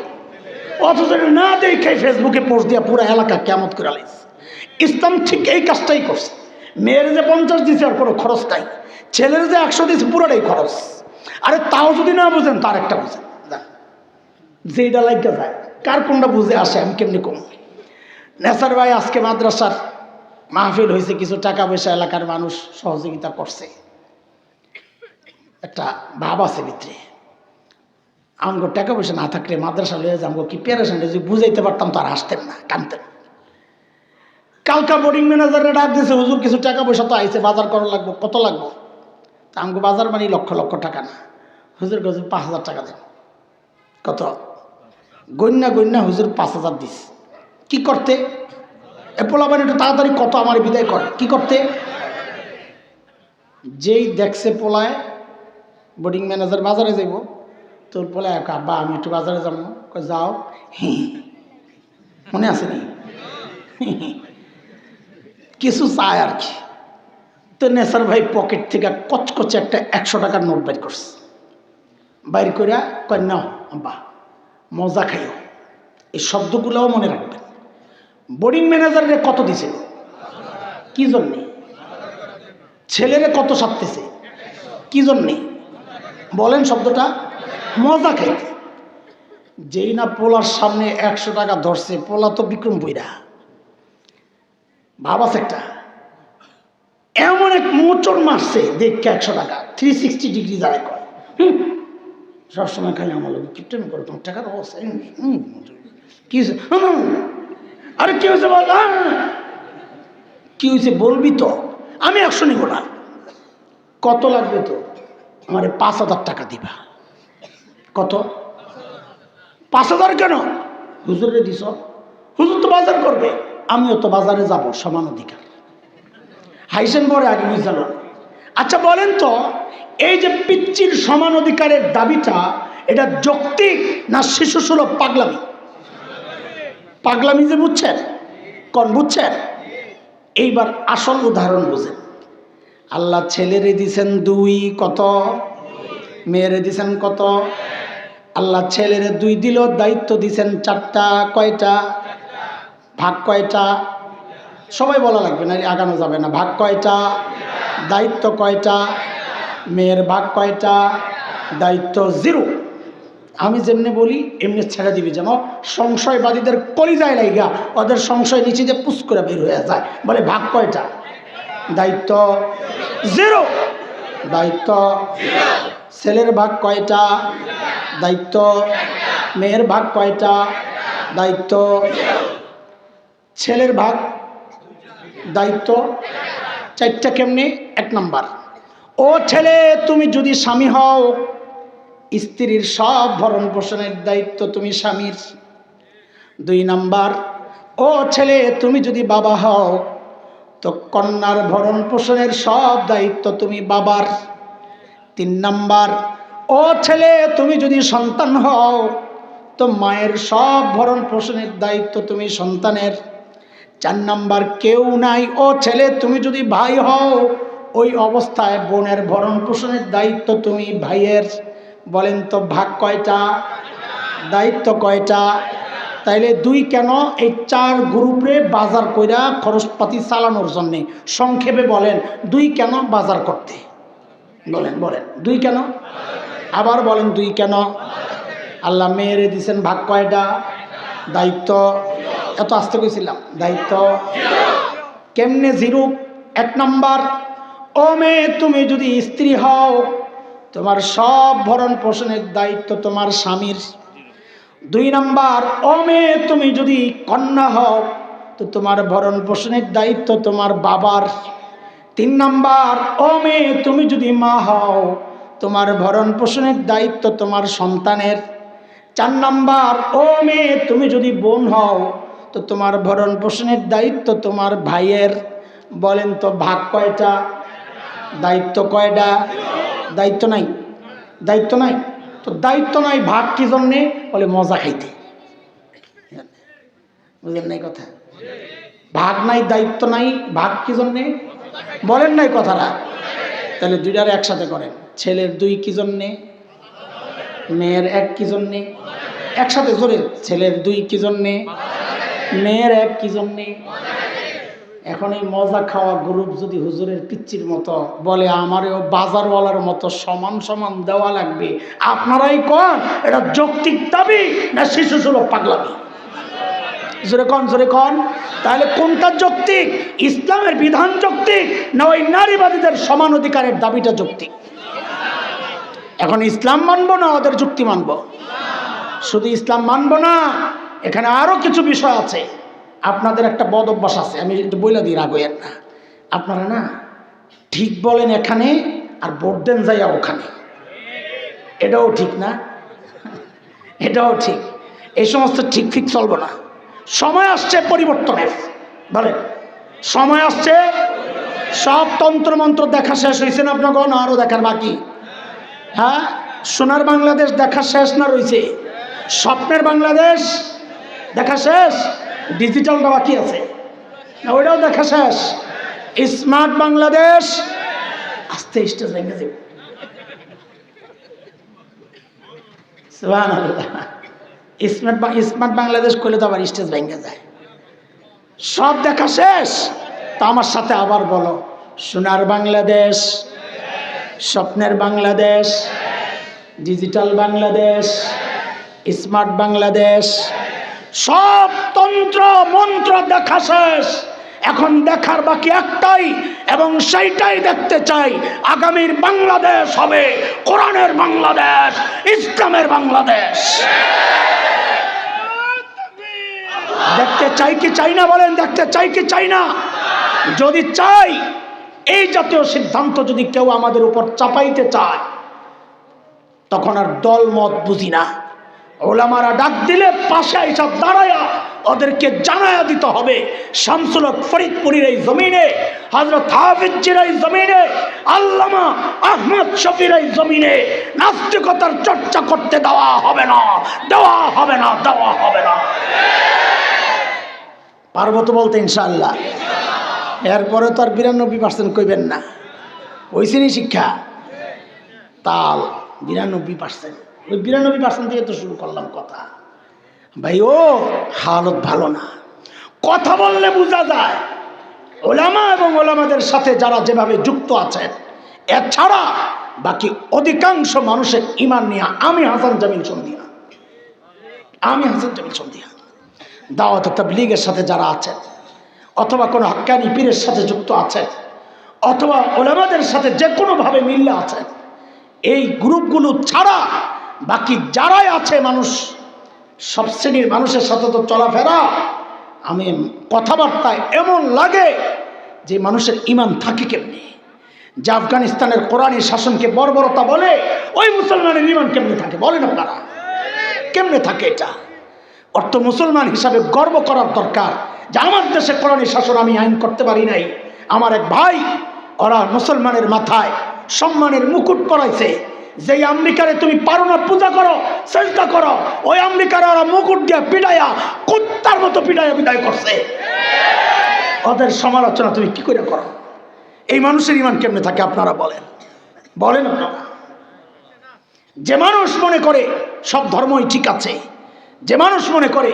অথচ না দেখে ফেসবুকে পোস্ট দিয়া পুরো এলাকা কেমত করে আলাইছে। ইসলাম ঠিক এই কাজটাই করছে। মেয়ের যে 50 দিছে আর কোনো খরচ নাই, ছেলের যে 100 দিয়েছে পুরোটাই খরচ। আরে তাও যদি না বুঝেন তার একটা বুঝেন, যেটা লাগা যায়, কার কোনটা বুঝে আসে আমি কেমনি কম। নেসার ভাই আজকে মাদ্রাসার মাহফিল হয়েছে, কিছু টাকা পয়সা এলাকার মানুষ সহযোগিতা করছে, একটা ভাব আছে ভিতরে, আমগো টাকা পয়সা না থাকলে মাদ্রাসা লয়ে যাবো কি প্যারেশান, যদি বুঝাইতে পারতাম তো আর আসতেন না, কানতেন। কালকা বোর্ডিং ম্যানেজারে ডাক দিয়েছে, হুজুর কিছু টাকা পয়সা তো আইছে, বাজার করা লাগবো, কত লাগবো? তা আমগো বাজার মানে লক্ষ লক্ষ টাকা না, হুজুর হুজুর 5,000 টাকা দেন। কত? গন্যা গন্যা হুজুর 5,000 দিস। কি করতে? এ পোলাবান একটু তাড়াতাড়ি কত আমার বিদায় কর। কি করতে? যেই দেখছে পোলায় বোর্ডিং ম্যানেজার বাজারে যাইব, তোর পোলায় এক আব্বা আমি একটু বাজারে যাবো, যাও। মনে আছে নি? কিছু চায় আর কি। তো নেসার ভাই পকেট থেকে কচকচে একটা 100 টাকার নোট বাইর করছে, বাইর করিয়া কয় নাও আব্বা মজা খাইও। এই শব্দগুলোও মনে রাখবেন। বোর্ডিং ম্যানেজারে কত দিছিল? কি জন্যে? ছেলেরে কত সাপতেছে? কি জন্যে? বলেন শব্দটা। মজা খাইতে। যেই না পোলার সামনে 100 টাকা ধরছে, পোলা তো বিক্রম বইরা ভাব আছে একটা, এমন এক মোচড় মারছে দেখে 100 টাকা 360 ডিগ্রি দাঁড়ায় কয় সবসময় খালি আমার লোক কিপটেমি করো, তোমার টাকার অবস্থা কি হয়েছে? আরে কি হয়েছে বল, কি হয়েছে বলবি তো, আমি 100 নিব না। কত লাগবে তো? আমার 5,000 টাকা দিবা। কত? 5,000 কেন? হুজুরে দিছ, হুজুর তো বাজার করবে, আমিও তো বাজারে যাব, সমান অধিকার। হাইসেন পরে আগে বুঝল। আচ্ছা বলেন তো, এই যে পিচ্চির সমান অধিকারের দাবিটা, এটা যৌক্তিক না শিশু সুলভ পাগলামি? পাগলামি যে বুঝছেন, কোন বুঝছেন? এইবার আসল উদাহরণ বুঝেন। আল্লাহ ছেলেরে দিছেন 2, কত? মেয়েরে দিছেন কত? আল্লাহ ছেলেরে 2 দিল, দায়িত্ব দিছেন 4টা। কয়টা? ভাগ কয়টা? সবাই বলা লাগবে না, আগানো যাবে না। ভাগ কয়টা? দায়িত্ব কয়টা? মেয়ের ভাগ কয়টা? দায়িত্ব 0। আমি যেমনি বলি এমনি ছেড়ে দিবি, যেন সংশয়বাদীদের কলিজায় লাইগা ওদের সংশয় নিচে যে পুস করে বের হয়ে যায়। বলে ভাগ কয়টা? দায়িত্ব 0। দায়িত্ব। ছেলের ভাগ কয়টা? দায়িত্ব। মেয়ের ভাগ কয়টা? দায়িত্ব। ছেলের ভাগ দায়িত্ব 4টা। কেমনে? 1 নাম্বার, ও ছেলে তুমি যদি স্বামী হও, স্ত্রীর সব ভরণ পোষণের দায়িত্ব তুমি স্বামীর। 2 নাম্বার, ও ছেলে তুমি যদি বাবা হও, তো কন্যার ভরণ পোষণের সব দায়িত্ব তুমি বাবার। 3 নাম্বার, ও ছেলে তুমি যদি সন্তান হও, তো মায়ের সব ভরণ পোষণের দায়িত্ব তুমি সন্তানের। 4 নাম্বার, কেউ নাই, ও ছেলে তুমি যদি ভাই হও, ওই অবস্থায় বোনের ভরণ পোষণের দায়িত্ব তুমি ভাইয়ের। বলেন তো ভাগ কয়টা? দায়িত্ব কয়টা? তাইলে 2 কেন? এই 4 গ্রুপে বাজার কইরা খরচপাতি চালানোর জন্যে। সংক্ষেপে বলেন 2 কেন বাজার করতে? বলেন বলেন 2 কেন? আবার বলেন 2 কেন? আল্লাহ মেয়েরে দিছেন ভাগ কয়টা? দায়িত্ব। এত আস্তে কইছিলাম, দায়িত্ব। কেমনে 0? 1 নাম্বার, ও মেয়ে তুমি যদি স্ত্রী হও, তোমার সব ভরণ পোষণের দায়িত্ব তোমার স্বামীর। 2 নাম্বার, ও মেয়ে তুমি যদি কন্যা হও, তো তোমার ভরণ পোষণের দায়িত্ব তোমার বাবার। 3 নাম্বার, ও মেয়ে তুমি যদি মা হও, তোমার ভরণ পোষণের দায়িত্ব তোমার সন্তানের। 4 নাম্বার, ও মেয়ে তুমি যদি বোন হও, তো তোমার ভরণ পোষণের দায়িত্ব তোমার ভাইয়ের। বলেন তো ভাগ কয়টা? দায়িত্ব কয়টা? দায়িত্ব নাই। দায়িত্ব নাই তো দায়িত্ব নাই, ভাগ কি জন্যে? বলে মজা খাইতে। বুঝলেন নাই কথা? ভাগ নাই, দায়িত্ব নাই, ভাগ কি জন্যে? বলেন নাই কথাটা? তাহলে 2টার একসাথে করেন। ছেলের 2 কি জন্যে? মেয়ের 1 কি জন্যে? একসাথে জোরে, ছেলের 2 কি জন্যে? মেয়ের 1 কি জন্যে? এখন এই মজা খাওয়া গ্রুপ যদি হুজুরের পিচ্চির মতো বলে আমারও বাজারওয়ালার মতো সমান সমান দেওয়া লাগবে, আপনারাই কন এটা যৌক্তিক দাবি না শিশু সুলভ পাগলামি? জোরে কন। তাহলে কোনটা যৌক্তিক? ইসলামের বিধান যৌক্তিক না ওই নারীবাদীদের সমান অধিকারের দাবিটা যৌক্তিক? এখন ইসলাম মানবো না ওদের যুক্তি মানবো? শুধু ইসলাম মানবো না, এখানে আরো কিছু বিষয় আছে। আপনাদের একটা বদ অভ্যাস আছে, আমি একটু বইলা দিই, রাগ হইয়েন না। আপনারা না ঠিক বলেন এখানে আর ভোট দেন যাইয়া ওখানে, এটাও ঠিক না? এটাও ঠিক। এই সমস্ত ঠিক ঠিক চলবো না। সময় আসছে পরিবর্তনের, বলেন সময় আসছে। সব তন্ত্রমন্ত্র দেখা শেষ হয়েছে না আপনাকে? না আরো দেখার বাকি? হ্যাঁ, সোনার বাংলাদেশ দেখা শেষ না রয়েছে? স্বপ্নের বাংলাদেশ দেখা শেষ, ডিজিটালটা বাকি আছে না? ওইটাও দেখা শেষ। স্মার্ট বাংলাদেশ আস্তে স্টেজ ভেঙে যাবে। সুবহানাল্লাহ। স্মার্ট বাংলাদেশ করলে তো আবার স্টেজ ভেঙে যায়। সব দেখা শেষ, তো আমার সাথে আবার বলো, সোনার বাংলাদেশ, স্বপ্নের বাংলাদেশ, ডিজিটাল বাংলাদেশ, স্মার্ট বাংলাদেশ, সব তন্ত্র মন্ত্র দেখা শেষ। এখন দেখার বাকি একটাই, এবং সেইটাই দেখতে চাই। আগামীর বাংলাদেশ হবে কোরআনের বাংলাদেশ, ইসলামের বাংলাদেশ। দেখতে চাই কি চাই না? বলেন দেখতে চাই কি চাই না? যদি চাই, এই জাতীয় সিদ্ধান্ত যদি কেউ আমাদের উপর চাপাইতে চায়, তখন আর দল মত বুঝি না। ওলামারা ডাক দিলে পাশে এসে দাঁড়ায়া ওদেরকে জানায়া দিতে হবে, শামসুল হক ফরিদপুরের এই জমিনে, হযরত হাফিজের এই জমিনে, আল্লামা আহমদ শফির এই জমিনে নাস্তিকতার চর্চা করতে দেওয়া হবে না, দেওয়া হবে না, দেওয়া হবে না। পারবো তো বলতে ইনশাআল্লাহ? এরপরে তো আর 92% কইবেন না। ওইসিনি শিক্ষা তাল 92%। ওই 92% থেকে তো শুরু করলাম কথা। ভাই ও হালত ভালো না। কথা বললে বোঝা যায় ওলামা এবং ওলামাদের সাথে যারা যেভাবে যুক্ত আছেন, এছাড়া বাকি অধিকাংশ মানুষের ইমান নিয়ে আমি হাসান জামিল সন্ধিয়া দাওয়াত তাবলীগের সাথে যারা আছেন, অথবা কোনো হক্কানি পীরের সাথে যুক্ত আছেন, অথবা ওলামাদের সাথে যে কোনোভাবে মিল্লা আছেন, এই গ্রুপগুলো ছাড়া বাকি যারাই আছে মানুষ, সব শ্রেণীর মানুষের সাথে তো চলাফেরা, আমি কথাবার্তায় এমন লাগে যে মানুষের ইমান থাকে কেমনি। যে আফগানিস্তানের কোরআনী শাসনকে বর্বরতা বলে, ওই মুসলমানের ইমান কেমনে থাকে বলেন আপনারা? কেমনে থাকে? এটা অর্থ মুসলমান হিসাবে গর্ব করার দরকার যে আমার দেশে কোরআনী শাসন আমি আইন করতে পারি নাই। আমার এক ভাই, ওরা মুসলমানের মাথায় সম্মানের মুকুট পরাইছে। যেই আমেরিকারে তুমি পারো না পূজা করো, চেষ্টা করো, ওই আমেরিকারে ওরা মুকুট দিয়ে পিটাইয়া কুত্তার মতো পিটাইয়া বিদায় করছে। ওদের সমালোচনা তুমি কি করে করো? এই মানুষের ইমান কেমনে থাকে আপনারা বলেন? বলেন আপনারা? যে মানুষ মনে করে সব ধর্মই ঠিক আছে, যে মানুষ মনে করে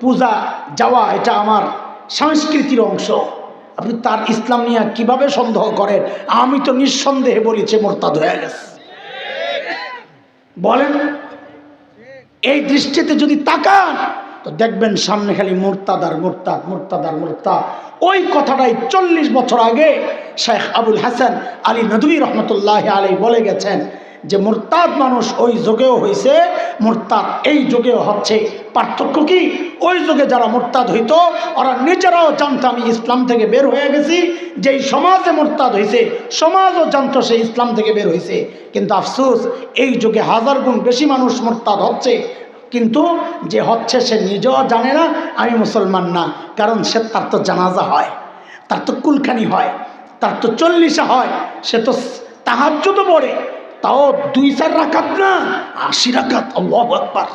পূজা যাওয়া এটা আমার সংস্কৃতির অংশ, আপনি তার ইসলাম নিয়ে কিভাবে সন্দেহ করেন? আমি তো নিঃসন্দেহে বলেছি মোরতাদ হয়ে গেছে। বলেন, এই দৃষ্টিতে যদি তাকান তো দেখবেন সামনে খালি মুরতাদ আর মুরতাদ, মুরতাদ আর মুরতাদ। ওই কথাটাই 40 বছর আগে শেখ আবুল হাসান আলী নদভী রহমতুল্লাহ আলাইহি বলে গেছেন যে মুরতাদ মানুষ ওই যুগেও হয়েছে, মুরতাদ এই যুগেও হচ্ছে। পার্থক্য কি? ওই যুগে যারা মুরতাদ হইতো ওরা নিজেরাও জানতো আমি ইসলাম থেকে বের হয়ে গেছি, যেই সমাজে মুরতাদ হয়েছে সমাজও জানতো সে ইসলাম থেকে বের হয়েছে। কিন্তু আফসোস, এই যুগে 1000 গুণ বেশি মানুষ মুরতাদ হচ্ছে, কিন্তু যে হচ্ছে সে নিজেও জানে না আমি মুসলমান না। কারণ সে তার তো জানাজা হয়, তার তো কুলখানি হয়, তার তো 40 হয়, সে তো তাহাজ্জুদও পড়ে, তাও 2-4 রাকাত না, 80 রাকাত। আল্লাহু আকবার।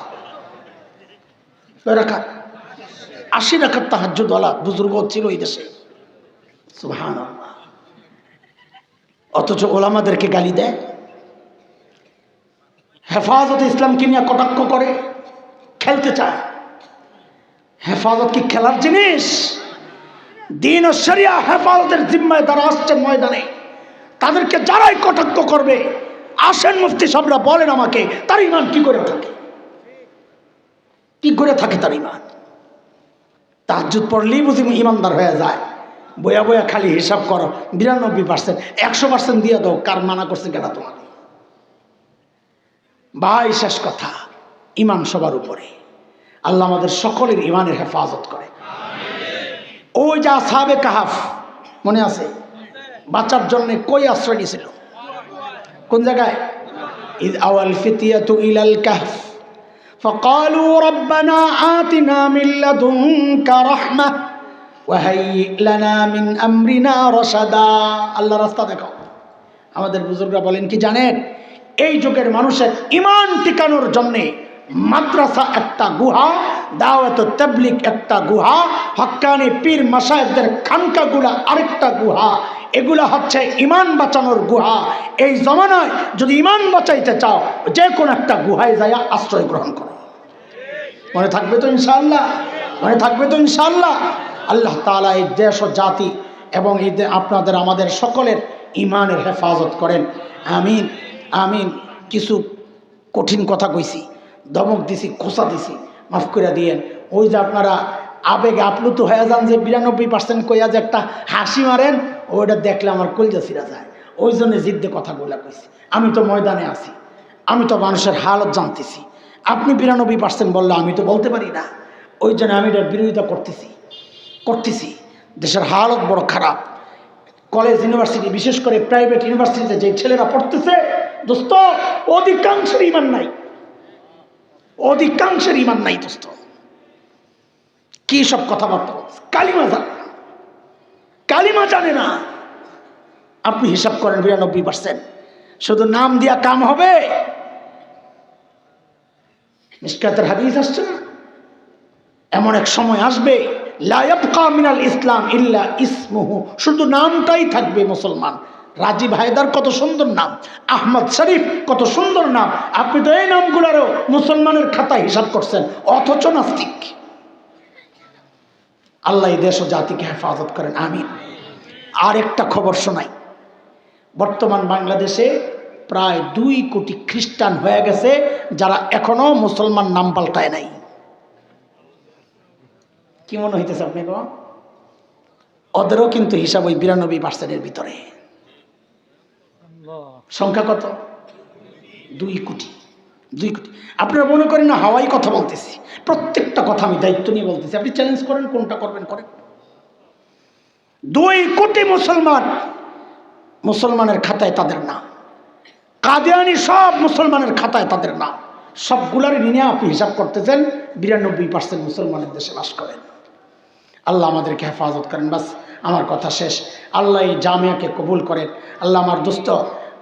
80 রাকাত তাহাজ্জুদওয়ালা বুজুর্গ ছিল এই দেশে, সুবহানাল্লাহ। অথচ ওলামাদেরকে গালি দেয়, হেফাজত ইসলামকে নিয়ে কটাক্ষ করে, খেলতে চায়। হেফাজত কি খেলার জিনিস? দিন ও শরিয়া হেফাজতের জিম্মায় তারা আসছেন ময়দানে, তাদেরকে যারাই কটাক্ষ করবে, আসেন মুফতি সাহেবরা বলেন আমাকে তার ইমান কি করে থাকে, কি করে থাকে তার ইমান? তাহাজ্জুদ পড়লেই বুঝি ইমানদার হয়ে যায়? বয়া বয়া খালি হিসাব করো, 92%, 100% দিয়ে দাও, কার মানা করছে কেনা তোমাকে? ভাই শেষ কথা, ইমান সবার উপরে। আল্লাহ আমাদের সকলের ইমানের হেফাজত করে। ওই যে আসহাবে কাহাফ মনে আছে, বাঁচার জন্য কই আশ্রয় নিয়েছিল? কোন জায়গায়? ইয আওয়াল ফিতিয়াতু ইলাল কাহফ فقالوا ربنا آتنا من لدنك رحمة وهيئ لنا من أمرنا رشدا। আল্লাহ রাস্তা দেখাও। আমাদের বুজুর্গরা বলেন কি জানেন, এই যুগের মানুষের ইমান টিকানোর জন্যে মাদ্রাসা একটা গুহা, দাওয়াত ও তাবলীগ একটা গুহা, হক্কানি পীর মাশায়েখদের খানকাগুলা আরেকটা গুহা। এগুলা হচ্ছে ইমান বাঁচানোর গুহা। এই জমানায় যদি ইমান বাঁচাইতে চাও, যে কোনো একটা গুহায় যাইয়া আশ্রয় গ্রহণ করো। মনে থাকবে তো ইনশাআল্লাহ? মনে থাকবে তো ইনশাআল্লাহ? আল্লাহ তাআলা এই দেশ ও জাতি এবং এই আপনাদের আমাদের সকলের ইমানের হেফাজত করেন। আমিন আমিন। কিছু কঠিন কথা কইছি, ধমক দিছি, খোঁচা দিছি, মাফ করে দিয়েন। ওই যে আপনারা আবেগে আপ্লুত হয়ে যান যে 92% কইয়া যে একটা হাসি মারেন, ওইটা দেখলে আমার কলজা ছিঁড়া যায়। ওই জন্য জিদ্দে কথাগুলা কইছি। আমি তো ময়দানে আছি, আমি তো মানুষের হালত জানতেছি। আপনি 92% বললে আমি তো বলতে পারি না। ওই জন্য আমি এটার বিরোধিতা করতেছি। দেশের হালত বড় খারাপ। কলেজ ইউনিভার্সিটি, বিশেষ করে প্রাইভেট ইউনিভার্সিটিতে যে ছেলেরা পড়তেছে, দোস্ত, অধিকাংশের ইমান নাই, অধিকাংশের ইমান নাই দোস্ত। কি সব কথাবার্তা, কালিমা জানে না, কালিমা জানে না। আপনি হিসাব করেন 92%, শুধু নাম দিয়া কাম হবে? মিশকাতের হাদিস আসছে না, এমন এক সময় আসবে লা ইয়াবকা মিনাল ইসলাম ইল্লা ইসমুহু, শুধু নামটাই থাকবে মুসলমান। রাজীব হায়দার কত সুন্দর নাম, আহমদ শরীফ কত সুন্দর নাম। আপনি তো এই নামগুলোরও মুসলমানের খাতায় হিসাব করছেন, অথচ নাস্তিক। আল্লাহ এই দেশ ও জাতিকে হেফাজত করেন, আমিন। আর একটা খবর শোনাই, বর্তমান বাংলাদেশে প্রায় 2 কোটি খ্রিস্টান হয়ে গেছে যারা এখনো মুসলমান নাম পাল্টায় নাই। কি মনে হইতেছে আপনি? ওদেরও কিন্তু হিসাব ওই 92%-এর ভিতরে। সংখ্যা কত? 2 কোটি। 2 কোটি। আপনারা মনে করেন না হাওয়াই কথা বলতেছি, প্রত্যেকটা কথা আমি দায়িত্ব নিয়ে বলতেছি। আপনি চ্যালেঞ্জ করেন, কোনটা করবেন করেন। 2 কোটি মুসলমান, মুসলমানের খাতায় তাদের নাম। কাদিয়ানি সব মুসলমানের খাতায় তাদের নাম। সবগুলারই নিয়ে আপনি হিসাব করতেছেন 92% মুসলমানের দেশে বাস করেন। আল্লাহ আমাদেরকে হেফাজত করেন। বাস আমার কথা শেষ। আল্লাহ এই জামিয়াকে কবুল করেন। আল্লাহ আমার দোস্ত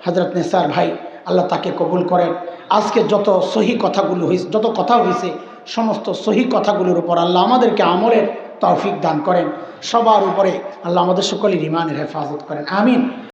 হযরত নেসার ভাই, আল্লাহ তাকে কবুল করেন। আজকে যত সহি কথাগুলো হয়েছে, যত কথা হয়েছে, সমস্ত সহি কথাগুলোর উপর আল্লাহ আমাদেরকে আমলের তৌফিক দান করেন। সবার উপরে আল্লাহ আমাদের সকলের ইমানের হেফাজত করেন, আমিন।